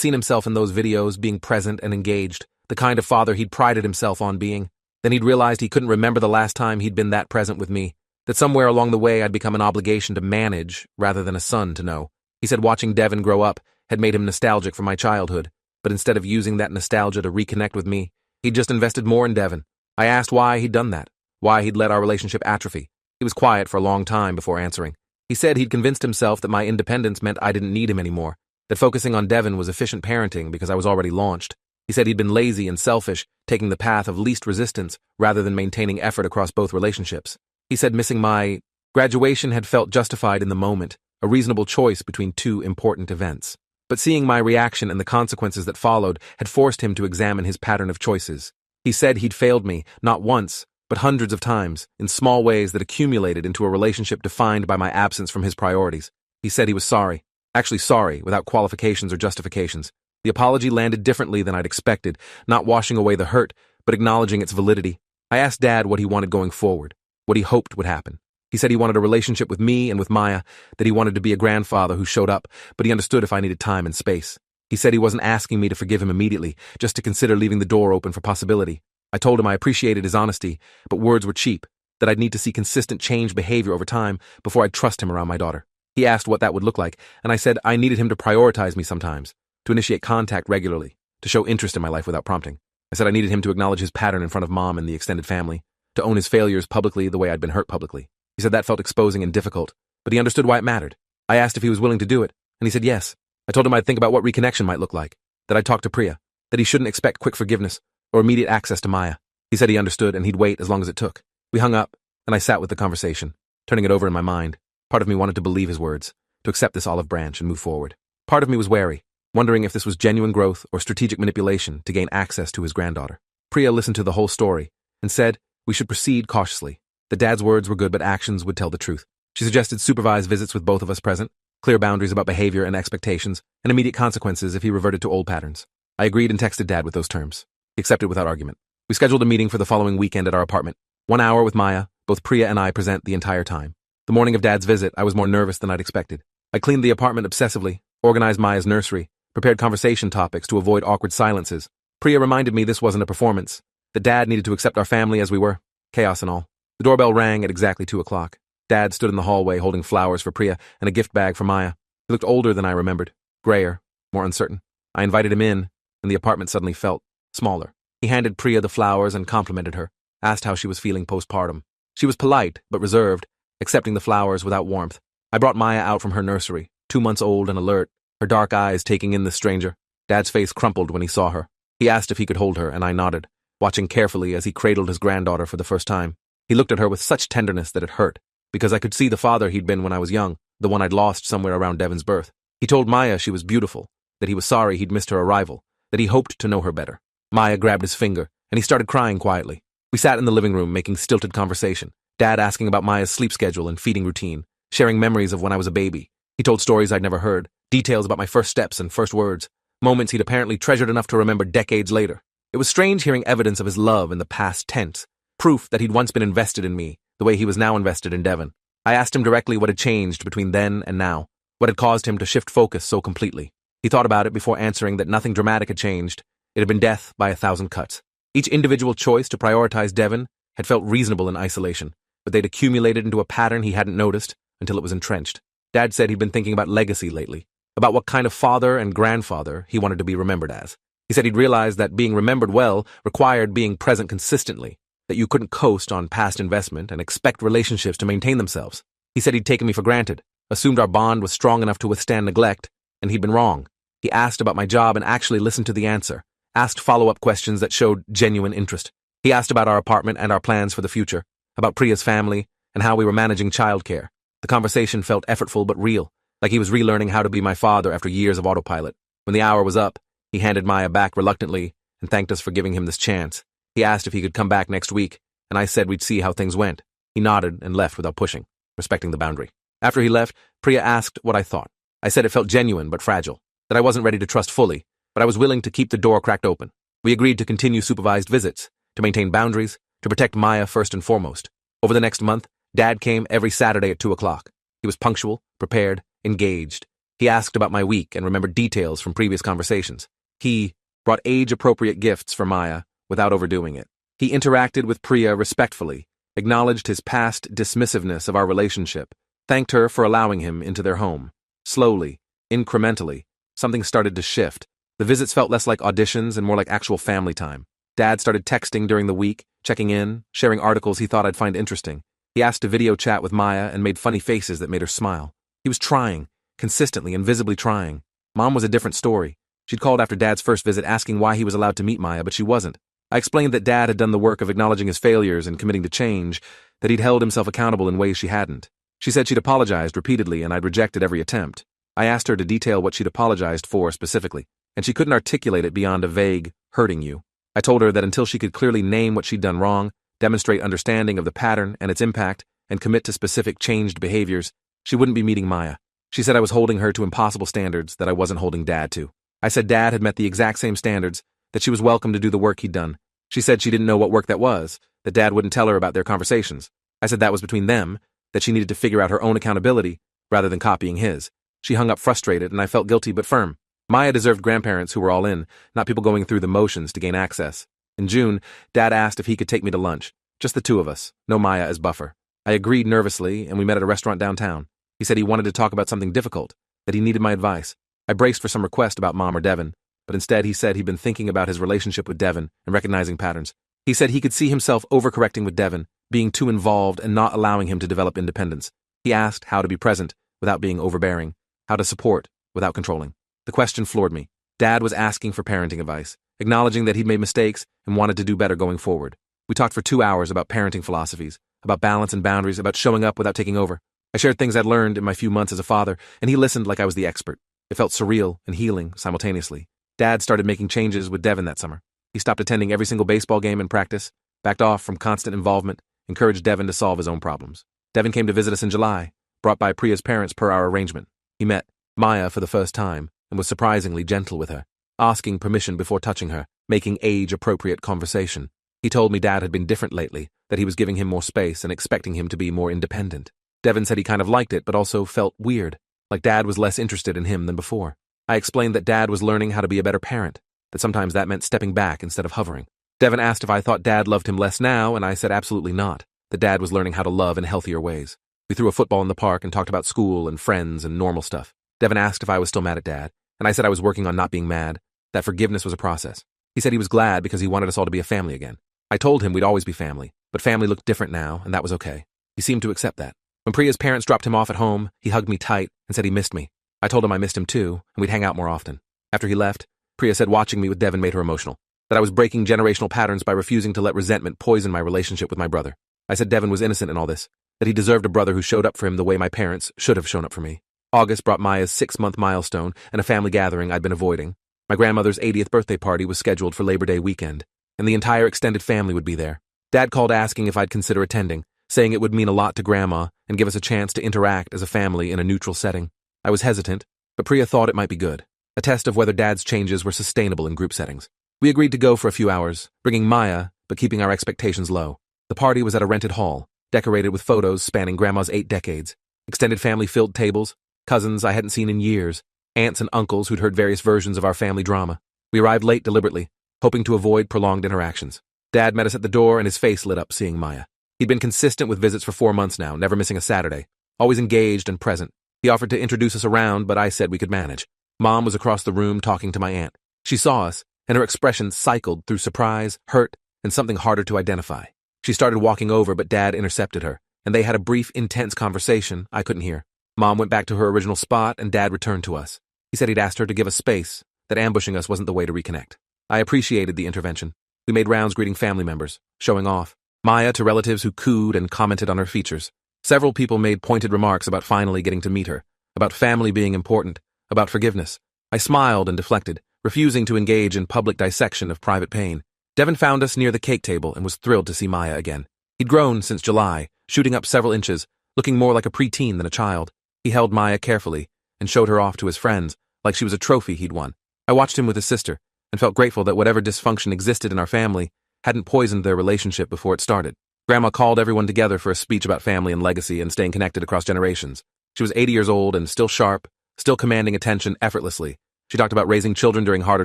Speaker 1: seen himself in those videos, being present and engaged, the kind of father he'd prided himself on being. Then he'd realized he couldn't remember the last time he'd been that present with me, that somewhere along the way I'd become an obligation to manage rather than a son to know. He said watching Devin grow up had made him nostalgic for my childhood, but instead of using that nostalgia to reconnect with me, he'd just invested more in Devin. I asked why he'd done that, why he'd let our relationship atrophy. He was quiet for a long time before answering. He said he'd convinced himself that my independence meant I didn't need him anymore, that focusing on Devin was efficient parenting because I was already launched. He said he'd been lazy and selfish, taking the path of least resistance rather than maintaining effort across both relationships. He said missing my graduation had felt justified in the moment, a reasonable choice between two important events. But seeing my reaction and the consequences that followed had forced him to examine his pattern of choices. He said he'd failed me, not once, but hundreds of times, in small ways that accumulated into a relationship defined by my absence from his priorities. He said he was sorry. Actually sorry, without qualifications or justifications. The apology landed differently than I'd expected, not washing away the hurt, but acknowledging its validity. I asked Dad what he wanted going forward, what he hoped would happen. He said he wanted a relationship with me and with Maya, that he wanted to be a grandfather who showed up, but he understood if I needed time and space. He said he wasn't asking me to forgive him immediately, just to consider leaving the door open for possibility. I told him I appreciated his honesty, but words were cheap, that I'd need to see consistent change behavior over time before I'd trust him around my daughter. He asked what that would look like, and I said I needed him to prioritize me sometimes, to initiate contact regularly, to show interest in my life without prompting. I said I needed him to acknowledge his pattern in front of Mom and the extended family, to own his failures publicly the way I'd been hurt publicly. He said that felt exposing and difficult, but he understood why it mattered. I asked if he was willing to do it, and he said yes. I told him I'd think about what reconnection might look like, that I'd talk to Priya, that he shouldn't expect quick forgiveness or immediate access to Maya. He said he understood and he'd wait as long as it took. We hung up, and I sat with the conversation, turning it over in my mind. Part of me wanted to believe his words, to accept this olive branch and move forward. Part of me was wary, wondering if this was genuine growth or strategic manipulation to gain access to his granddaughter. Priya listened to the whole story and said we should proceed cautiously. The Dad's words were good, but actions would tell the truth. She suggested supervised visits with both of us present, clear boundaries about behavior and expectations, and immediate consequences if he reverted to old patterns. I agreed and texted Dad with those terms. He accepted without argument. We scheduled a meeting for the following weekend at our apartment. 1 hour with Maya, both Priya and I present the entire time. The morning of Dad's visit, I was more nervous than I'd expected. I cleaned the apartment obsessively, organized Maya's nursery, prepared conversation topics to avoid awkward silences. Priya reminded me this wasn't a performance, that Dad needed to accept our family as we were, chaos and all. The doorbell rang at exactly 2 o'clock. Dad stood in the hallway holding flowers for Priya and a gift bag for Maya. He looked older than I remembered, grayer, more uncertain. I invited him in, and the apartment suddenly felt smaller. He handed Priya the flowers and complimented her, asked how she was feeling postpartum. She was polite, but reserved, accepting the flowers without warmth. I brought Maya out from her nursery, 2 months old and alert, her dark eyes taking in the stranger. Dad's face crumpled when he saw her. He asked if he could hold her, and I nodded, watching carefully as he cradled his granddaughter for the first time. He looked at her with such tenderness that it hurt, because I could see the father he'd been when I was young, the one I'd lost somewhere around Devin's birth. He told Maya she was beautiful, that he was sorry he'd missed her arrival, that he hoped to know her better. Maya grabbed his finger, and he started crying quietly. We sat in the living room making stilted conversation, Dad asking about Maya's sleep schedule and feeding routine, sharing memories of when I was a baby. He told stories I'd never heard, details about my first steps and first words, moments he'd apparently treasured enough to remember decades later. It was strange hearing evidence of his love in the past tense, proof that he'd once been invested in me, the way he was now invested in Devin. I asked him directly what had changed between then and now, what had caused him to shift focus so completely. He thought about it before answering that nothing dramatic had changed. It had been death by 1,000 cuts. Each individual choice to prioritize Devin had felt reasonable in isolation, but they'd accumulated into a pattern he hadn't noticed until it was entrenched. Dad said he'd been thinking about legacy lately, about what kind of father and grandfather he wanted to be remembered as. He said he'd realized that being remembered well required being present consistently, that you couldn't coast on past investment and expect relationships to maintain themselves. He said he'd taken me for granted, assumed our bond was strong enough to withstand neglect, and he'd been wrong. He asked about my job and actually listened to the answer, asked follow-up questions that showed genuine interest. He asked about our apartment and our plans for the future, about Priya's family, and how we were managing childcare. The conversation felt effortful but real, like he was relearning how to be my father after years of autopilot. When the hour was up, he handed Maya back reluctantly and thanked us for giving him this chance. He asked if he could come back next week, and I said we'd see how things went. He nodded and left without pushing, respecting the boundary. After he left, Priya asked what I thought. I said it felt genuine but fragile, that I wasn't ready to trust fully, but I was willing to keep the door cracked open. We agreed to continue supervised visits, to maintain boundaries, to protect Maya first and foremost. Over the next month, Dad came every Saturday at 2 o'clock. He was punctual, prepared, engaged. He asked about my week and remembered details from previous conversations. He brought age-appropriate gifts for Maya without overdoing it. He interacted with Priya respectfully, acknowledged his past dismissiveness of our relationship, thanked her for allowing him into their home. Slowly, incrementally, something started to shift. The visits felt less like auditions and more like actual family time. Dad started texting during the week, checking in, sharing articles he thought I'd find interesting. He asked to video chat with Maya and made funny faces that made her smile. He was trying, consistently and visibly trying. Mom was a different story. She'd called after Dad's first visit asking why he was allowed to meet Maya, but she wasn't. I explained that Dad had done the work of acknowledging his failures and committing to change, that he'd held himself accountable in ways she hadn't. She said she'd apologized repeatedly and I'd rejected every attempt. I asked her to detail what she'd apologized for specifically, and she couldn't articulate it beyond a vague, hurting you. I told her that until she could clearly name what she'd done wrong, demonstrate understanding of the pattern and its impact, and commit to specific changed behaviors, she wouldn't be meeting Maya. She said I was holding her to impossible standards that I wasn't holding Dad to. I said Dad had met the exact same standards, that she was welcome to do the work he'd done. She said she didn't know what work that was, that Dad wouldn't tell her about their conversations. I said that was between them, that she needed to figure out her own accountability rather than copying his. She hung up frustrated, and I felt guilty but firm. Maya deserved grandparents who were all in, not people going through the motions to gain access. In June, Dad asked if he could take me to lunch. Just the two of us, no Maya as buffer. I agreed nervously, and we met at a restaurant downtown. He said he wanted to talk about something difficult, that he needed my advice. I braced for some request about Mom or Devin, but instead he said he'd been thinking about his relationship with Devin and recognizing patterns. He said he could see himself overcorrecting with Devin, being too involved and not allowing him to develop independence. He asked how to be present without being overbearing, how to support without controlling. The question floored me. Dad was asking for parenting advice, acknowledging that he'd made mistakes and wanted to do better going forward. We talked for 2 hours about parenting philosophies, about balance and boundaries, about showing up without taking over. I shared things I'd learned in my few months as a father, and he listened like I was the expert. It felt surreal and healing simultaneously. Dad started making changes with Devin that summer. He stopped attending every single baseball game and practice, backed off from constant involvement, encouraged Devin to solve his own problems. Devin came to visit us in July, brought by Priya's parents per our arrangement. He met Maya for the first time and was surprisingly gentle with her, asking permission before touching her, making age-appropriate conversation. He told me Dad had been different lately, that he was giving him more space and expecting him to be more independent. Devin said he kind of liked it, but also felt weird, like Dad was less interested in him than before. I explained that Dad was learning how to be a better parent, that sometimes that meant stepping back instead of hovering. Devin asked if I thought Dad loved him less now, and I said absolutely not, that Dad was learning how to love in healthier ways. We threw a football in the park and talked about school and friends and normal stuff. Devin asked if I was still mad at Dad, and I said I was working on not being mad, that forgiveness was a process. He said he was glad because he wanted us all to be a family again. I told him we'd always be family, but family looked different now, and that was okay. He seemed to accept that. When Priya's parents dropped him off at home, he hugged me tight and said he missed me. I told him I missed him too, and we'd hang out more often. After he left, Priya said watching me with Devin made her emotional, that I was breaking generational patterns by refusing to let resentment poison my relationship with my brother. I said Devin was innocent in all this, that he deserved a brother who showed up for him the way my parents should have shown up for me. August brought Maya's 6-month milestone and a family gathering I'd been avoiding. My grandmother's 80th birthday party was scheduled for Labor Day weekend, and the entire extended family would be there. Dad called asking if I'd consider attending, saying it would mean a lot to Grandma and give us a chance to interact as a family in a neutral setting. I was hesitant, but Priya thought it might be good, a test of whether Dad's changes were sustainable in group settings. We agreed to go for a few hours, bringing Maya, but keeping our expectations low. The party was at a rented hall, decorated with photos spanning Grandma's 8 decades, extended family-filled tables, cousins I hadn't seen in years, aunts and uncles who'd heard various versions of our family drama. We arrived late deliberately, hoping to avoid prolonged interactions. Dad met us at the door and his face lit up seeing Maya. He'd been consistent with visits for 4 months now, never missing a Saturday, always engaged and present. He offered to introduce us around, but I said we could manage. Mom was across the room talking to my aunt. She saw us, and her expression cycled through surprise, hurt, and something harder to identify. She started walking over, but Dad intercepted her, and they had a brief, intense conversation I couldn't hear. Mom went back to her original spot, and Dad returned to us. He said he'd asked her to give us space, that ambushing us wasn't the way to reconnect. I appreciated the intervention. We made rounds greeting family members, showing off. Maya to relatives who cooed and commented on her features. Several people made pointed remarks about finally getting to meet her, about family being important, about forgiveness. I smiled and deflected, refusing to engage in public dissection of private pain. Devin found us near the cake table and was thrilled to see Maya again. He'd grown since July, shooting up several inches, looking more like a preteen than a child. He held Maya carefully and showed her off to his friends, like she was a trophy he'd won. I watched him with his sister and felt grateful that whatever dysfunction existed in our family hadn't poisoned their relationship before it started. Grandma called everyone together for a speech about family and legacy and staying connected across generations. She was 80 years old and still sharp, still commanding attention effortlessly. She talked about raising children during harder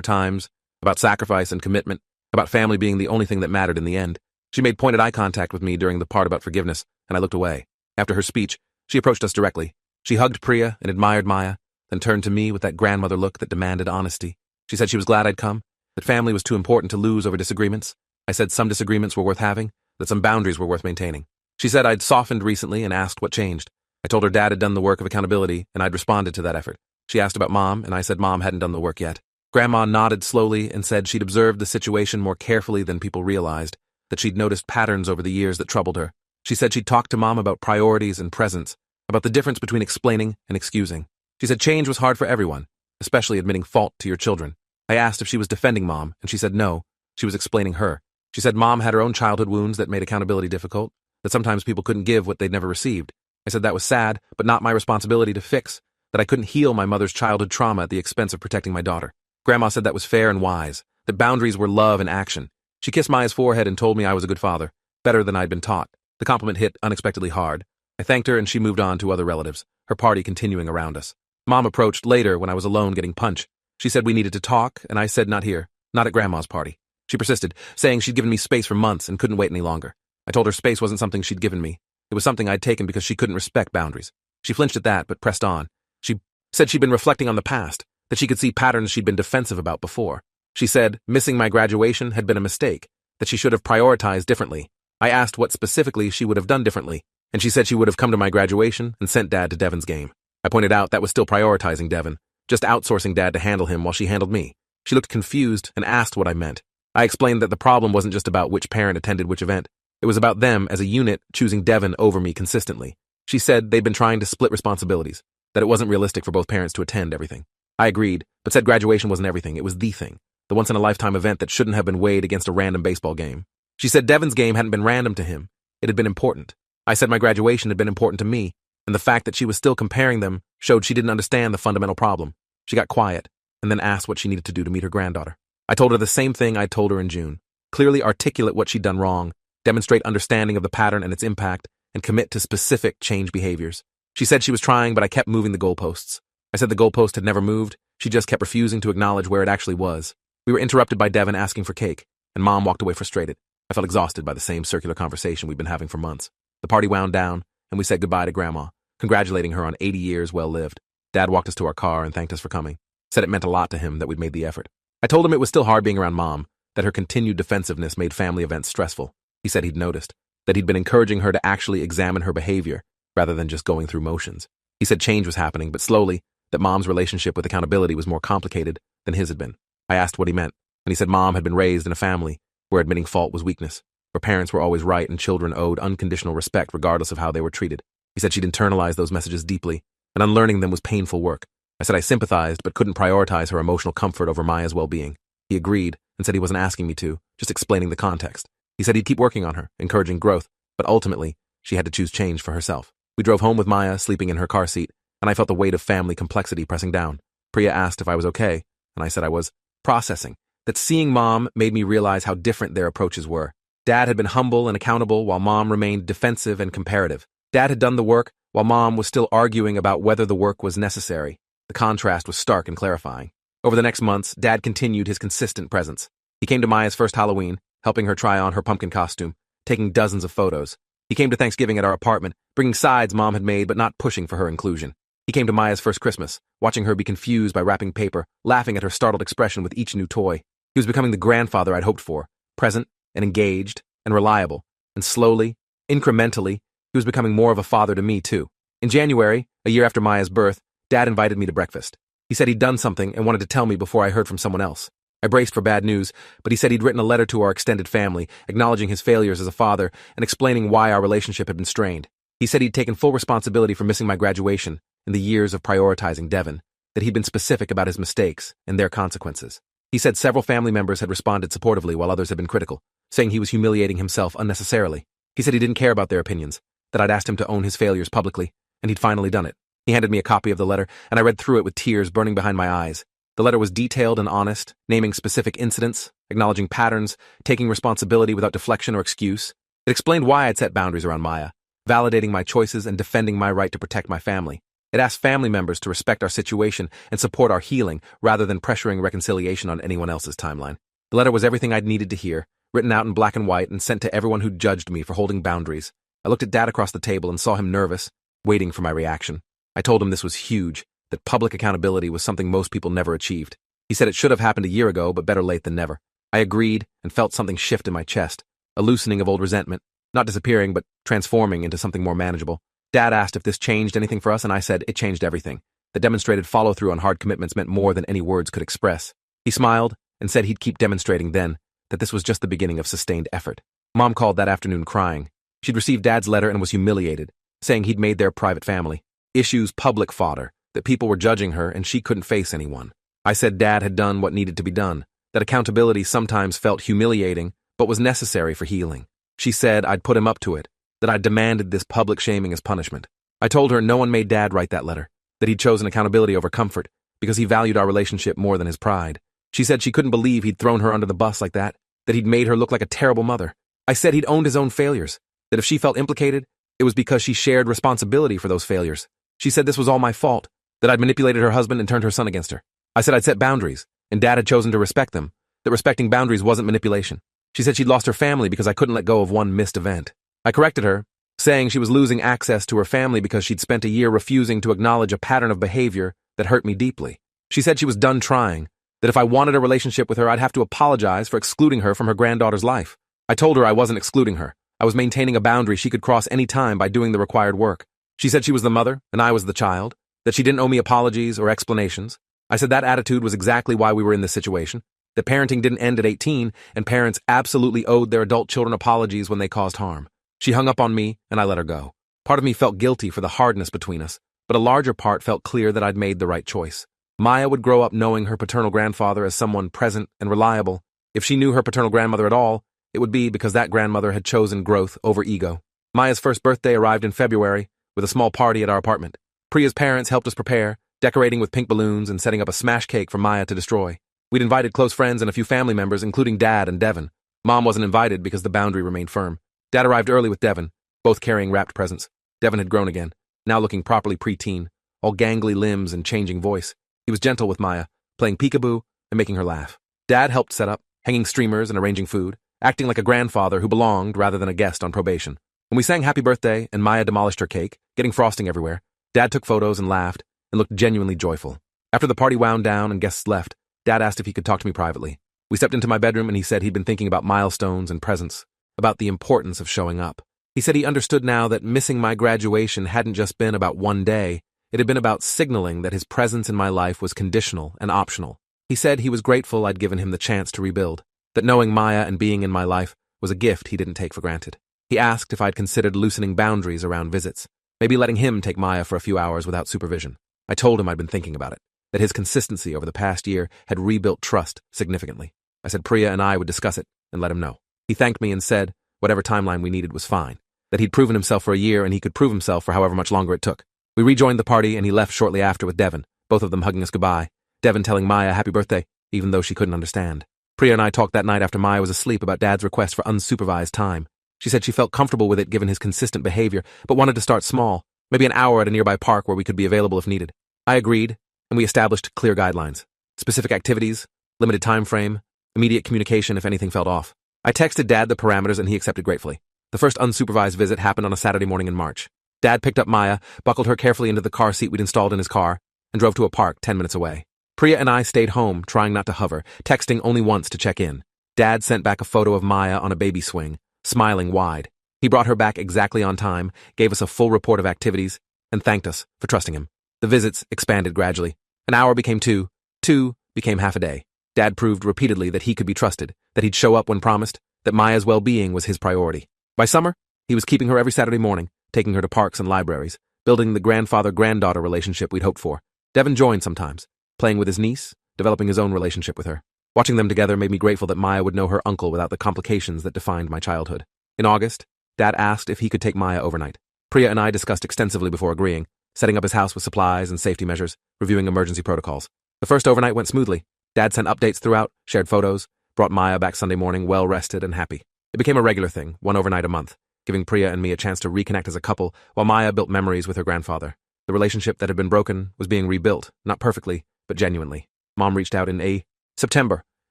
Speaker 1: times, about sacrifice and commitment, about family being the only thing that mattered in the end. She made pointed eye contact with me during the part about forgiveness, and I looked away. After her speech, she approached us directly. She hugged Priya and admired Maya, then turned to me with that grandmother look that demanded honesty. She said she was glad I'd come, that family was too important to lose over disagreements. I said some disagreements were worth having, that some boundaries were worth maintaining. She said I'd softened recently and asked what changed. I told her Dad had done the work of accountability, and I'd responded to that effort. She asked about Mom, and I said Mom hadn't done the work yet. Grandma nodded slowly and said she'd observed the situation more carefully than people realized, that she'd noticed patterns over the years that troubled her. She said she'd talked to Mom about priorities and presence, about the difference between explaining and excusing. She said change was hard for everyone, especially admitting fault to your children. I asked if she was defending Mom, and she said no, she was explaining her. She said Mom had her own childhood wounds that made accountability difficult, that sometimes people couldn't give what they'd never received. I said that was sad, but not my responsibility to fix, that I couldn't heal my mother's childhood trauma at the expense of protecting my daughter. Grandma said that was fair and wise, that boundaries were love and action. She kissed Maya's forehead and told me I was a good father, better than I'd been taught. The compliment hit unexpectedly hard. I thanked her and she moved on to other relatives, her party continuing around us. Mom approached later when I was alone getting punch. She said we needed to talk, and I said not here, not at Grandma's party. She persisted, saying she'd given me space for months and couldn't wait any longer. I told her space wasn't something she'd given me. It was something I'd taken because she couldn't respect boundaries. She flinched at that, but pressed on. She said she'd been reflecting on the past, that she could see patterns she'd been defensive about before. She said missing my graduation had been a mistake, that she should have prioritized differently. I asked what specifically she would have done differently, and she said she would have come to my graduation and sent Dad to Devon's game. I pointed out that was still prioritizing Devon, just outsourcing Dad to handle him while she handled me. She looked confused and asked what I meant. I explained that the problem wasn't just about which parent attended which event. It was about them as a unit choosing Devon over me consistently. She said they'd been trying to split responsibilities, that it wasn't realistic for both parents to attend everything. I agreed, but said graduation wasn't everything, it was the thing, the once-in-a-lifetime event that shouldn't have been weighed against a random baseball game. She said Devon's game hadn't been random to him, it had been important. I said my graduation had been important to me, and the fact that she was still comparing them showed she didn't understand the fundamental problem. She got quiet, and then asked what she needed to do to meet her granddaughter. I told her the same thing I'd told her in June. Clearly articulate what she'd done wrong, demonstrate understanding of the pattern and its impact, and commit to specific change behaviors. She said she was trying, but I kept moving the goalposts. I said the goalpost had never moved, she just kept refusing to acknowledge where it actually was. We were interrupted by Devon asking for cake, and Mom walked away frustrated. I felt exhausted by the same circular conversation we'd been having for months. The party wound down, and we said goodbye to Grandma, congratulating her on 80 years well lived. Dad walked us to our car and thanked us for coming. Said it meant a lot to him that we'd made the effort. I told him it was still hard being around Mom, that her continued defensiveness made family events stressful. He said he'd noticed, that he'd been encouraging her to actually examine her behavior, rather than just going through motions. He said change was happening, but slowly, that Mom's relationship with accountability was more complicated than his had been. I asked what he meant, and he said Mom had been raised in a family where admitting fault was weakness, where parents were always right and children owed unconditional respect regardless of how they were treated. He said she'd internalized those messages deeply, and unlearning them was painful work. I said I sympathized but couldn't prioritize her emotional comfort over Maya's well-being. He agreed and said he wasn't asking me to, just explaining the context. He said he'd keep working on her, encouraging growth, but ultimately, she had to choose change for herself. We drove home with Maya sleeping in her car seat, and I felt the weight of family complexity pressing down. Priya asked if I was okay, and I said I was processing. That seeing Mom made me realize how different their approaches were. Dad had been humble and accountable while Mom remained defensive and comparative. Dad had done the work while Mom was still arguing about whether the work was necessary. The contrast was stark and clarifying. Over the next months, Dad continued his consistent presence. He came to Maya's first Halloween, helping her try on her pumpkin costume, taking dozens of photos. He came to Thanksgiving at our apartment, bringing sides Mom had made but not pushing for her inclusion. He came to Maya's first Christmas, watching her be confused by wrapping paper, laughing at her startled expression with each new toy. He was becoming the grandfather I'd hoped for, present and engaged and reliable. And slowly, incrementally, he was becoming more of a father to me, too. In January, a year after Maya's birth, Dad invited me to breakfast. He said he'd done something and wanted to tell me before I heard from someone else. I braced for bad news, but he said he'd written a letter to our extended family, acknowledging his failures as a father and explaining why our relationship had been strained. He said he'd taken full responsibility for missing my graduation in the years of prioritizing Devon, that he'd been specific about his mistakes and their consequences. He said several family members had responded supportively while others had been critical, saying he was humiliating himself unnecessarily. He said he didn't care about their opinions, that I'd asked him to own his failures publicly, and he'd finally done it. He handed me a copy of the letter, and I read through it with tears burning behind my eyes. The letter was detailed and honest, naming specific incidents, acknowledging patterns, taking responsibility without deflection or excuse. It explained why I'd set boundaries around Maya, validating my choices and defending my right to protect my family. It asked family members to respect our situation and support our healing rather than pressuring reconciliation on anyone else's timeline. The letter was everything I'd needed to hear, written out in black and white and sent to everyone who judged me for holding boundaries. I looked at Dad across the table and saw him nervous, waiting for my reaction. I told him this was huge, that public accountability was something most people never achieved. He said it should have happened a year ago, but better late than never. I agreed and felt something shift in my chest, a loosening of old resentment, not disappearing, but transforming into something more manageable. Dad asked if this changed anything for us, and I said it changed everything. The demonstrated follow-through on hard commitments meant more than any words could express. He smiled and said he'd keep demonstrating then, that this was just the beginning of sustained effort. Mom called that afternoon crying. She'd received Dad's letter and was humiliated, saying he'd made their private family issues public fodder, that people were judging her and she couldn't face anyone. I said Dad had done what needed to be done, that accountability sometimes felt humiliating, but was necessary for healing. She said I'd put him up to it, that I'd demanded this public shaming as punishment. I told her no one made Dad write that letter, that he'd chosen accountability over comfort, because he valued our relationship more than his pride. She said she couldn't believe he'd thrown her under the bus like that he'd made her look like a terrible mother. I said he'd owned his own failures, that if she felt implicated, it was because she shared responsibility for those failures. She said this was all my fault, that I'd manipulated her husband and turned her son against her. I said I'd set boundaries, and Dad had chosen to respect them, that respecting boundaries wasn't manipulation. She said she'd lost her family because I couldn't let go of one missed event. I corrected her, saying she was losing access to her family because she'd spent a year refusing to acknowledge a pattern of behavior that hurt me deeply. She said she was done trying, that if I wanted a relationship with her, I'd have to apologize for excluding her from her granddaughter's life. I told her I wasn't excluding her. I was maintaining a boundary she could cross any time by doing the required work. She said she was the mother, and I was the child, that she didn't owe me apologies or explanations. I said that attitude was exactly why we were in this situation, that parenting didn't end at 18, and parents absolutely owed their adult children apologies when they caused harm. She hung up on me, and I let her go. Part of me felt guilty for the hardness between us, but a larger part felt clear that I'd made the right choice. Maya would grow up knowing her paternal grandfather as someone present and reliable. If she knew her paternal grandmother at all, it would be because that grandmother had chosen growth over ego. Maya's first birthday arrived in February, with a small party at our apartment. Priya's parents helped us prepare, decorating with pink balloons and setting up a smash cake for Maya to destroy. We'd invited close friends and a few family members, including Dad and Devin. Mom wasn't invited because the boundary remained firm. Dad arrived early with Devin, both carrying wrapped presents. Devin had grown again, now looking properly preteen, all gangly limbs and changing voice. He was gentle with Maya, playing peekaboo and making her laugh. Dad helped set up, hanging streamers and arranging food, acting like a grandfather who belonged rather than a guest on probation. When we sang happy birthday and Maya demolished her cake, getting frosting everywhere, Dad took photos and laughed and looked genuinely joyful. After the party wound down and guests left, Dad asked if he could talk to me privately. We stepped into my bedroom and he said he'd been thinking about milestones and presents, about the importance of showing up. He said he understood now that missing my graduation hadn't just been about one day, it had been about signaling that his presence in my life was conditional and optional. He said he was grateful I'd given him the chance to rebuild, that knowing Maya and being in my life was a gift he didn't take for granted. He asked if I'd considered loosening boundaries around visits, maybe letting him take Maya for a few hours without supervision. I told him I'd been thinking about it, that his consistency over the past year had rebuilt trust significantly. I said Priya and I would discuss it and let him know. He thanked me and said whatever timeline we needed was fine, that he'd proven himself for a year and he could prove himself for however much longer it took. We rejoined the party and he left shortly after with Devin, both of them hugging us goodbye, Devin telling Maya happy birthday, even though she couldn't understand. Priya and I talked that night after Maya was asleep about Dad's request for unsupervised time. She said she felt comfortable with it given his consistent behavior, but wanted to start small, maybe an hour at a nearby park where we could be available if needed. I agreed, and we established clear guidelines. Specific activities, limited time frame, immediate communication if anything felt off. I texted Dad the parameters and he accepted gratefully. The first unsupervised visit happened on a Saturday morning in March. Dad picked up Maya, buckled her carefully into the car seat we'd installed in his car, and drove to a park 10 minutes away. Priya and I stayed home, trying not to hover, texting only once to check in. Dad sent back a photo of Maya on a baby swing, smiling wide. He brought her back exactly on time, gave us a full report of activities, and thanked us for trusting him. The visits expanded gradually. An hour became 2, 2 became half a day. Dad proved repeatedly that he could be trusted, that he'd show up when promised, that Maya's well-being was his priority. By summer, he was keeping her every Saturday morning, taking her to parks and libraries, building the grandfather-granddaughter relationship we'd hoped for. Devin joined sometimes, playing with his niece, developing his own relationship with her. Watching them together made me grateful that Maya would know her uncle without the complications that defined my childhood. In August, Dad asked if he could take Maya overnight. Priya and I discussed extensively before agreeing, setting up his house with supplies and safety measures, reviewing emergency protocols. The first overnight went smoothly. Dad sent updates throughout, shared photos, brought Maya back Sunday morning well-rested and happy. It became a regular thing, one overnight a month, giving Priya and me a chance to reconnect as a couple while Maya built memories with her grandfather. The relationship that had been broken was being rebuilt, not perfectly, but genuinely. Mom reached out in September,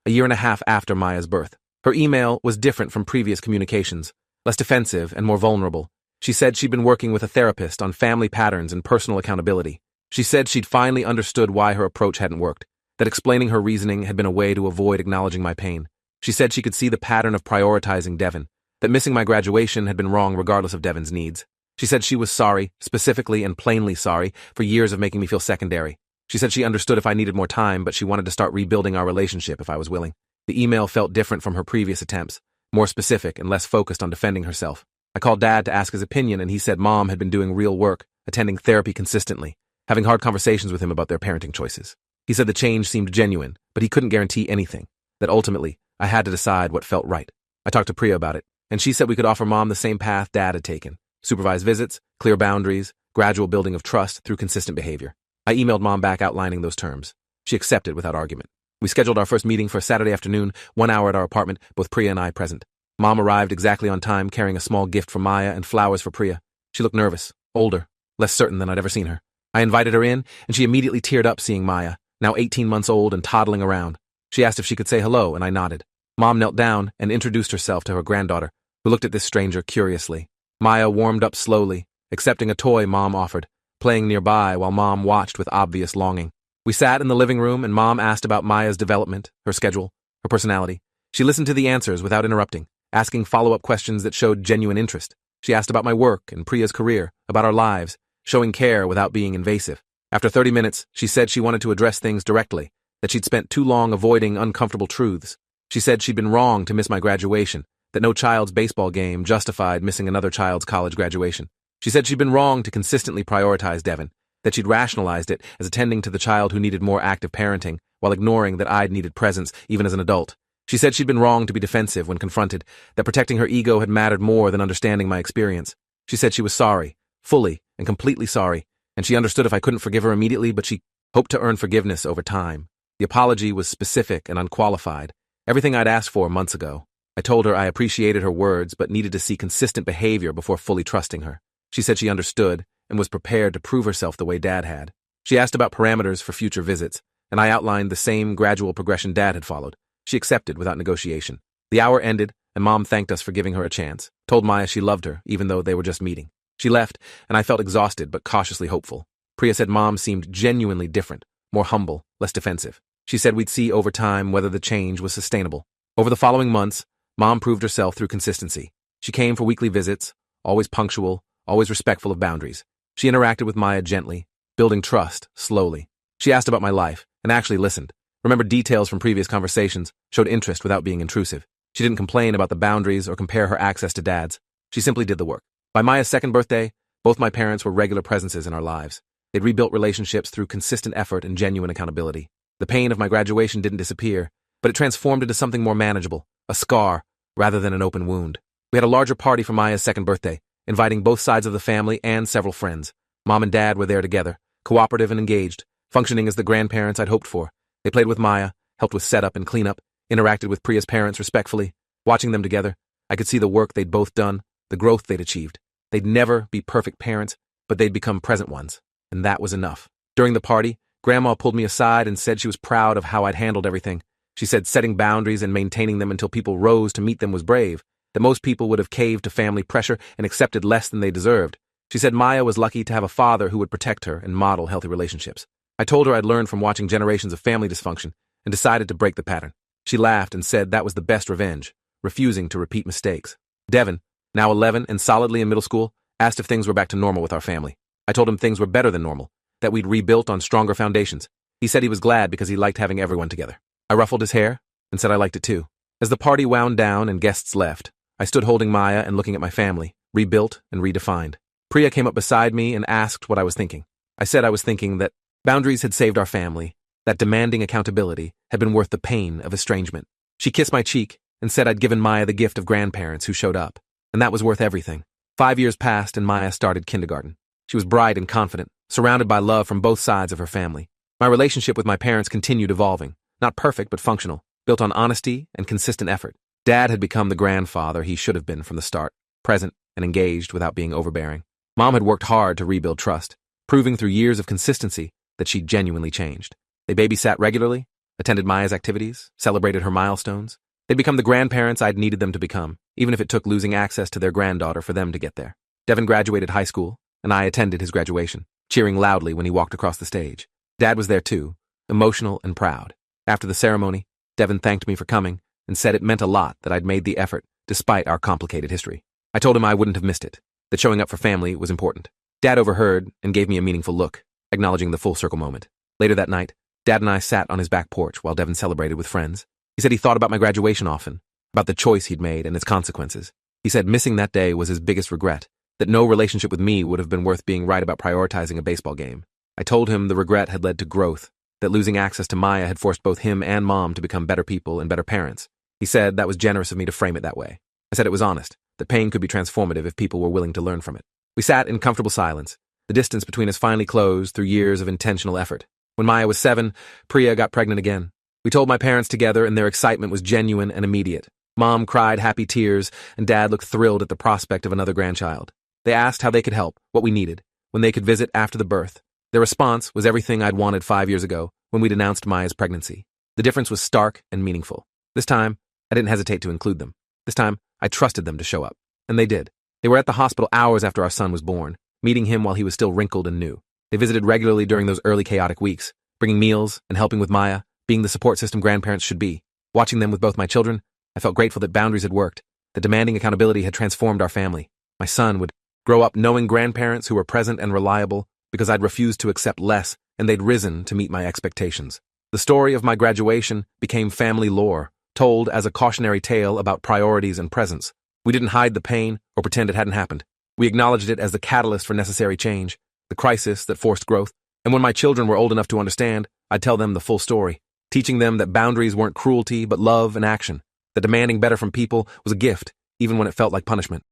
Speaker 1: a year and a half after Maya's birth. Her email was different from previous communications, less defensive and more vulnerable. She said she'd been working with a therapist on family patterns and personal accountability. She said she'd finally understood why her approach hadn't worked, that explaining her reasoning had been a way to avoid acknowledging my pain. She said she could see the pattern of prioritizing Devin, that missing my graduation had been wrong regardless of Devin's needs. She said she was sorry, specifically and plainly sorry, for years of making me feel secondary. She said she understood if I needed more time, but she wanted to start rebuilding our relationship if I was willing. The email felt different from her previous attempts, more specific and less focused on defending herself. I called Dad to ask his opinion, and he said Mom had been doing real work, attending therapy consistently, having hard conversations with him about their parenting choices. He said the change seemed genuine, but he couldn't guarantee anything, that ultimately, I had to decide what felt right. I talked to Priya about it, and she said we could offer Mom the same path Dad had taken: supervised visits, clear boundaries, gradual building of trust through consistent behavior. I emailed Mom back outlining those terms. She accepted without argument. We scheduled our first meeting for Saturday afternoon, 1 hour at our apartment, both Priya and I present. Mom arrived exactly on time, carrying a small gift for Maya and flowers for Priya. She looked nervous, older, less certain than I'd ever seen her. I invited her in, and she immediately teared up seeing Maya, now 18 months old and toddling around. She asked if she could say hello, and I nodded. Mom knelt down and introduced herself to her granddaughter, who looked at this stranger curiously. Maya warmed up slowly, accepting a toy Mom offered, playing nearby while Mom watched with obvious longing. We sat in the living room, and Mom asked about Maya's development, her schedule, her personality. She listened to the answers without interrupting, asking follow-up questions that showed genuine interest. She asked about my work and Priya's career, about our lives, showing care without being invasive. After 30 minutes, she said she wanted to address things directly, that she'd spent too long avoiding uncomfortable truths. She said she'd been wrong to miss my graduation, that no child's baseball game justified missing another child's college graduation. She said she'd been wrong to consistently prioritize Devin, that she'd rationalized it as attending to the child who needed more active parenting, while ignoring that I'd needed presence even as an adult. She said she'd been wrong to be defensive when confronted, that protecting her ego had mattered more than understanding my experience. She said she was sorry, fully and completely sorry, and she understood if I couldn't forgive her immediately, but she hoped to earn forgiveness over time. The apology was specific and unqualified, everything I'd asked for months ago. I told her I appreciated her words, but needed to see consistent behavior before fully trusting her. She said she understood and was prepared to prove herself the way Dad had. She asked about parameters for future visits, and I outlined the same gradual progression Dad had followed. She accepted without negotiation. The hour ended, and Mom thanked us for giving her a chance, told Maya she loved her, even though they were just meeting. She left, and I felt exhausted but cautiously hopeful. Priya said Mom seemed genuinely different, more humble, less defensive. She said we'd see over time whether the change was sustainable. Over the following months, Mom proved herself through consistency. She came for weekly visits, always punctual, always respectful of boundaries. She interacted with Maya gently, building trust, slowly. She asked about my life, and actually listened, remembered details from previous conversations, showed interest without being intrusive. She didn't complain about the boundaries or compare her access to Dad's. She simply did the work. By Maya's second birthday, both my parents were regular presences in our lives. They'd rebuilt relationships through consistent effort and genuine accountability. The pain of my graduation didn't disappear, but it transformed into something more manageable, a scar, rather than an open wound. We had a larger party for Maya's second birthday, inviting both sides of the family and several friends. Mom and Dad were there together, cooperative and engaged, functioning as the grandparents I'd hoped for. They played with Maya, helped with setup and cleanup, interacted with Priya's parents respectfully. Watching them together, I could see the work they'd both done, the growth they'd achieved. They'd never be perfect parents, but they'd become present ones, and that was enough. During the party, Grandma pulled me aside and said she was proud of how I'd handled everything. She said setting boundaries and maintaining them until people rose to meet them was brave, that most people would have caved to family pressure and accepted less than they deserved. She said Maya was lucky to have a father who would protect her and model healthy relationships. I told her I'd learned from watching generations of family dysfunction and decided to break the pattern. She laughed and said that was the best revenge, refusing to repeat mistakes. Devin, now 11 and solidly in middle school, asked if things were back to normal with our family. I told him things were better than normal, that we'd rebuilt on stronger foundations. He said he was glad because he liked having everyone together. I ruffled his hair and said I liked it too. As the party wound down and guests left, I stood holding Maya and looking at my family, rebuilt and redefined. Priya came up beside me and asked what I was thinking. I said I was thinking that boundaries had saved our family, that demanding accountability had been worth the pain of estrangement. She kissed my cheek and said I'd given Maya the gift of grandparents who showed up, and that was worth everything. 5 years passed and Maya started kindergarten. She was bright and confident, surrounded by love from both sides of her family. My relationship with my parents continued evolving, not perfect but functional, built on honesty and consistent effort. Dad had become the grandfather he should have been from the start, present and engaged without being overbearing. Mom had worked hard to rebuild trust. proving through years of consistency that she'd genuinely changed. They babysat regularly, attended Maya's activities, celebrated her milestones. They'd become the grandparents I'd needed them to become, even if it took losing access to their granddaughter for them to get there. Devin graduated high school, and I attended his graduation, cheering loudly when he walked across the stage. Dad was there too, emotional and proud. After the ceremony, Devin thanked me for coming and said it meant a lot that I'd made the effort despite our complicated history. I told him I wouldn't have missed it, that showing up for family was important. Dad overheard and gave me a meaningful look, acknowledging the full circle moment. Later that night, Dad and I sat on his back porch while Devin celebrated with friends. He said he thought about my graduation often, about the choice he'd made and its consequences. He said missing that day was his biggest regret, that no relationship with me would have been worth being right about prioritizing a baseball game. I told him the regret had led to growth, that losing access to Maya had forced both him and Mom to become better people and better parents. He said that was generous of me to frame it that way. I said it was honest, that pain could be transformative if people were willing to learn from it. We sat in comfortable silence. The distance between us finally closed through years of intentional effort. When Maya was 7, Priya got pregnant again. We told my parents together, and their excitement was genuine and immediate. Mom cried happy tears, and Dad looked thrilled at the prospect of another grandchild. They asked how they could help, what we needed, when they could visit after the birth. Their response was everything I'd wanted 5 years ago when we'd announced Maya's pregnancy. The difference was stark and meaningful. This time, I didn't hesitate to include them. This time, I trusted them to show up. And they did. They were at the hospital hours after our son was born, meeting him while he was still wrinkled and new. They visited regularly during those early chaotic weeks, bringing meals and helping with Maya, being the support system grandparents should be. Watching them with both my children, I felt grateful that boundaries had worked, that demanding accountability had transformed our family. My son would grow up knowing grandparents who were present and reliable because I'd refused to accept less and they'd risen to meet my expectations. The story of my graduation became family lore, told as a cautionary tale about priorities and presence. We didn't hide the pain or pretend it hadn't happened. We acknowledged it as the catalyst for necessary change, the crisis that forced growth. And when my children were old enough to understand, I'd tell them the full story, teaching them that boundaries weren't cruelty but love and action, that demanding better from people was a gift, even when it felt like punishment.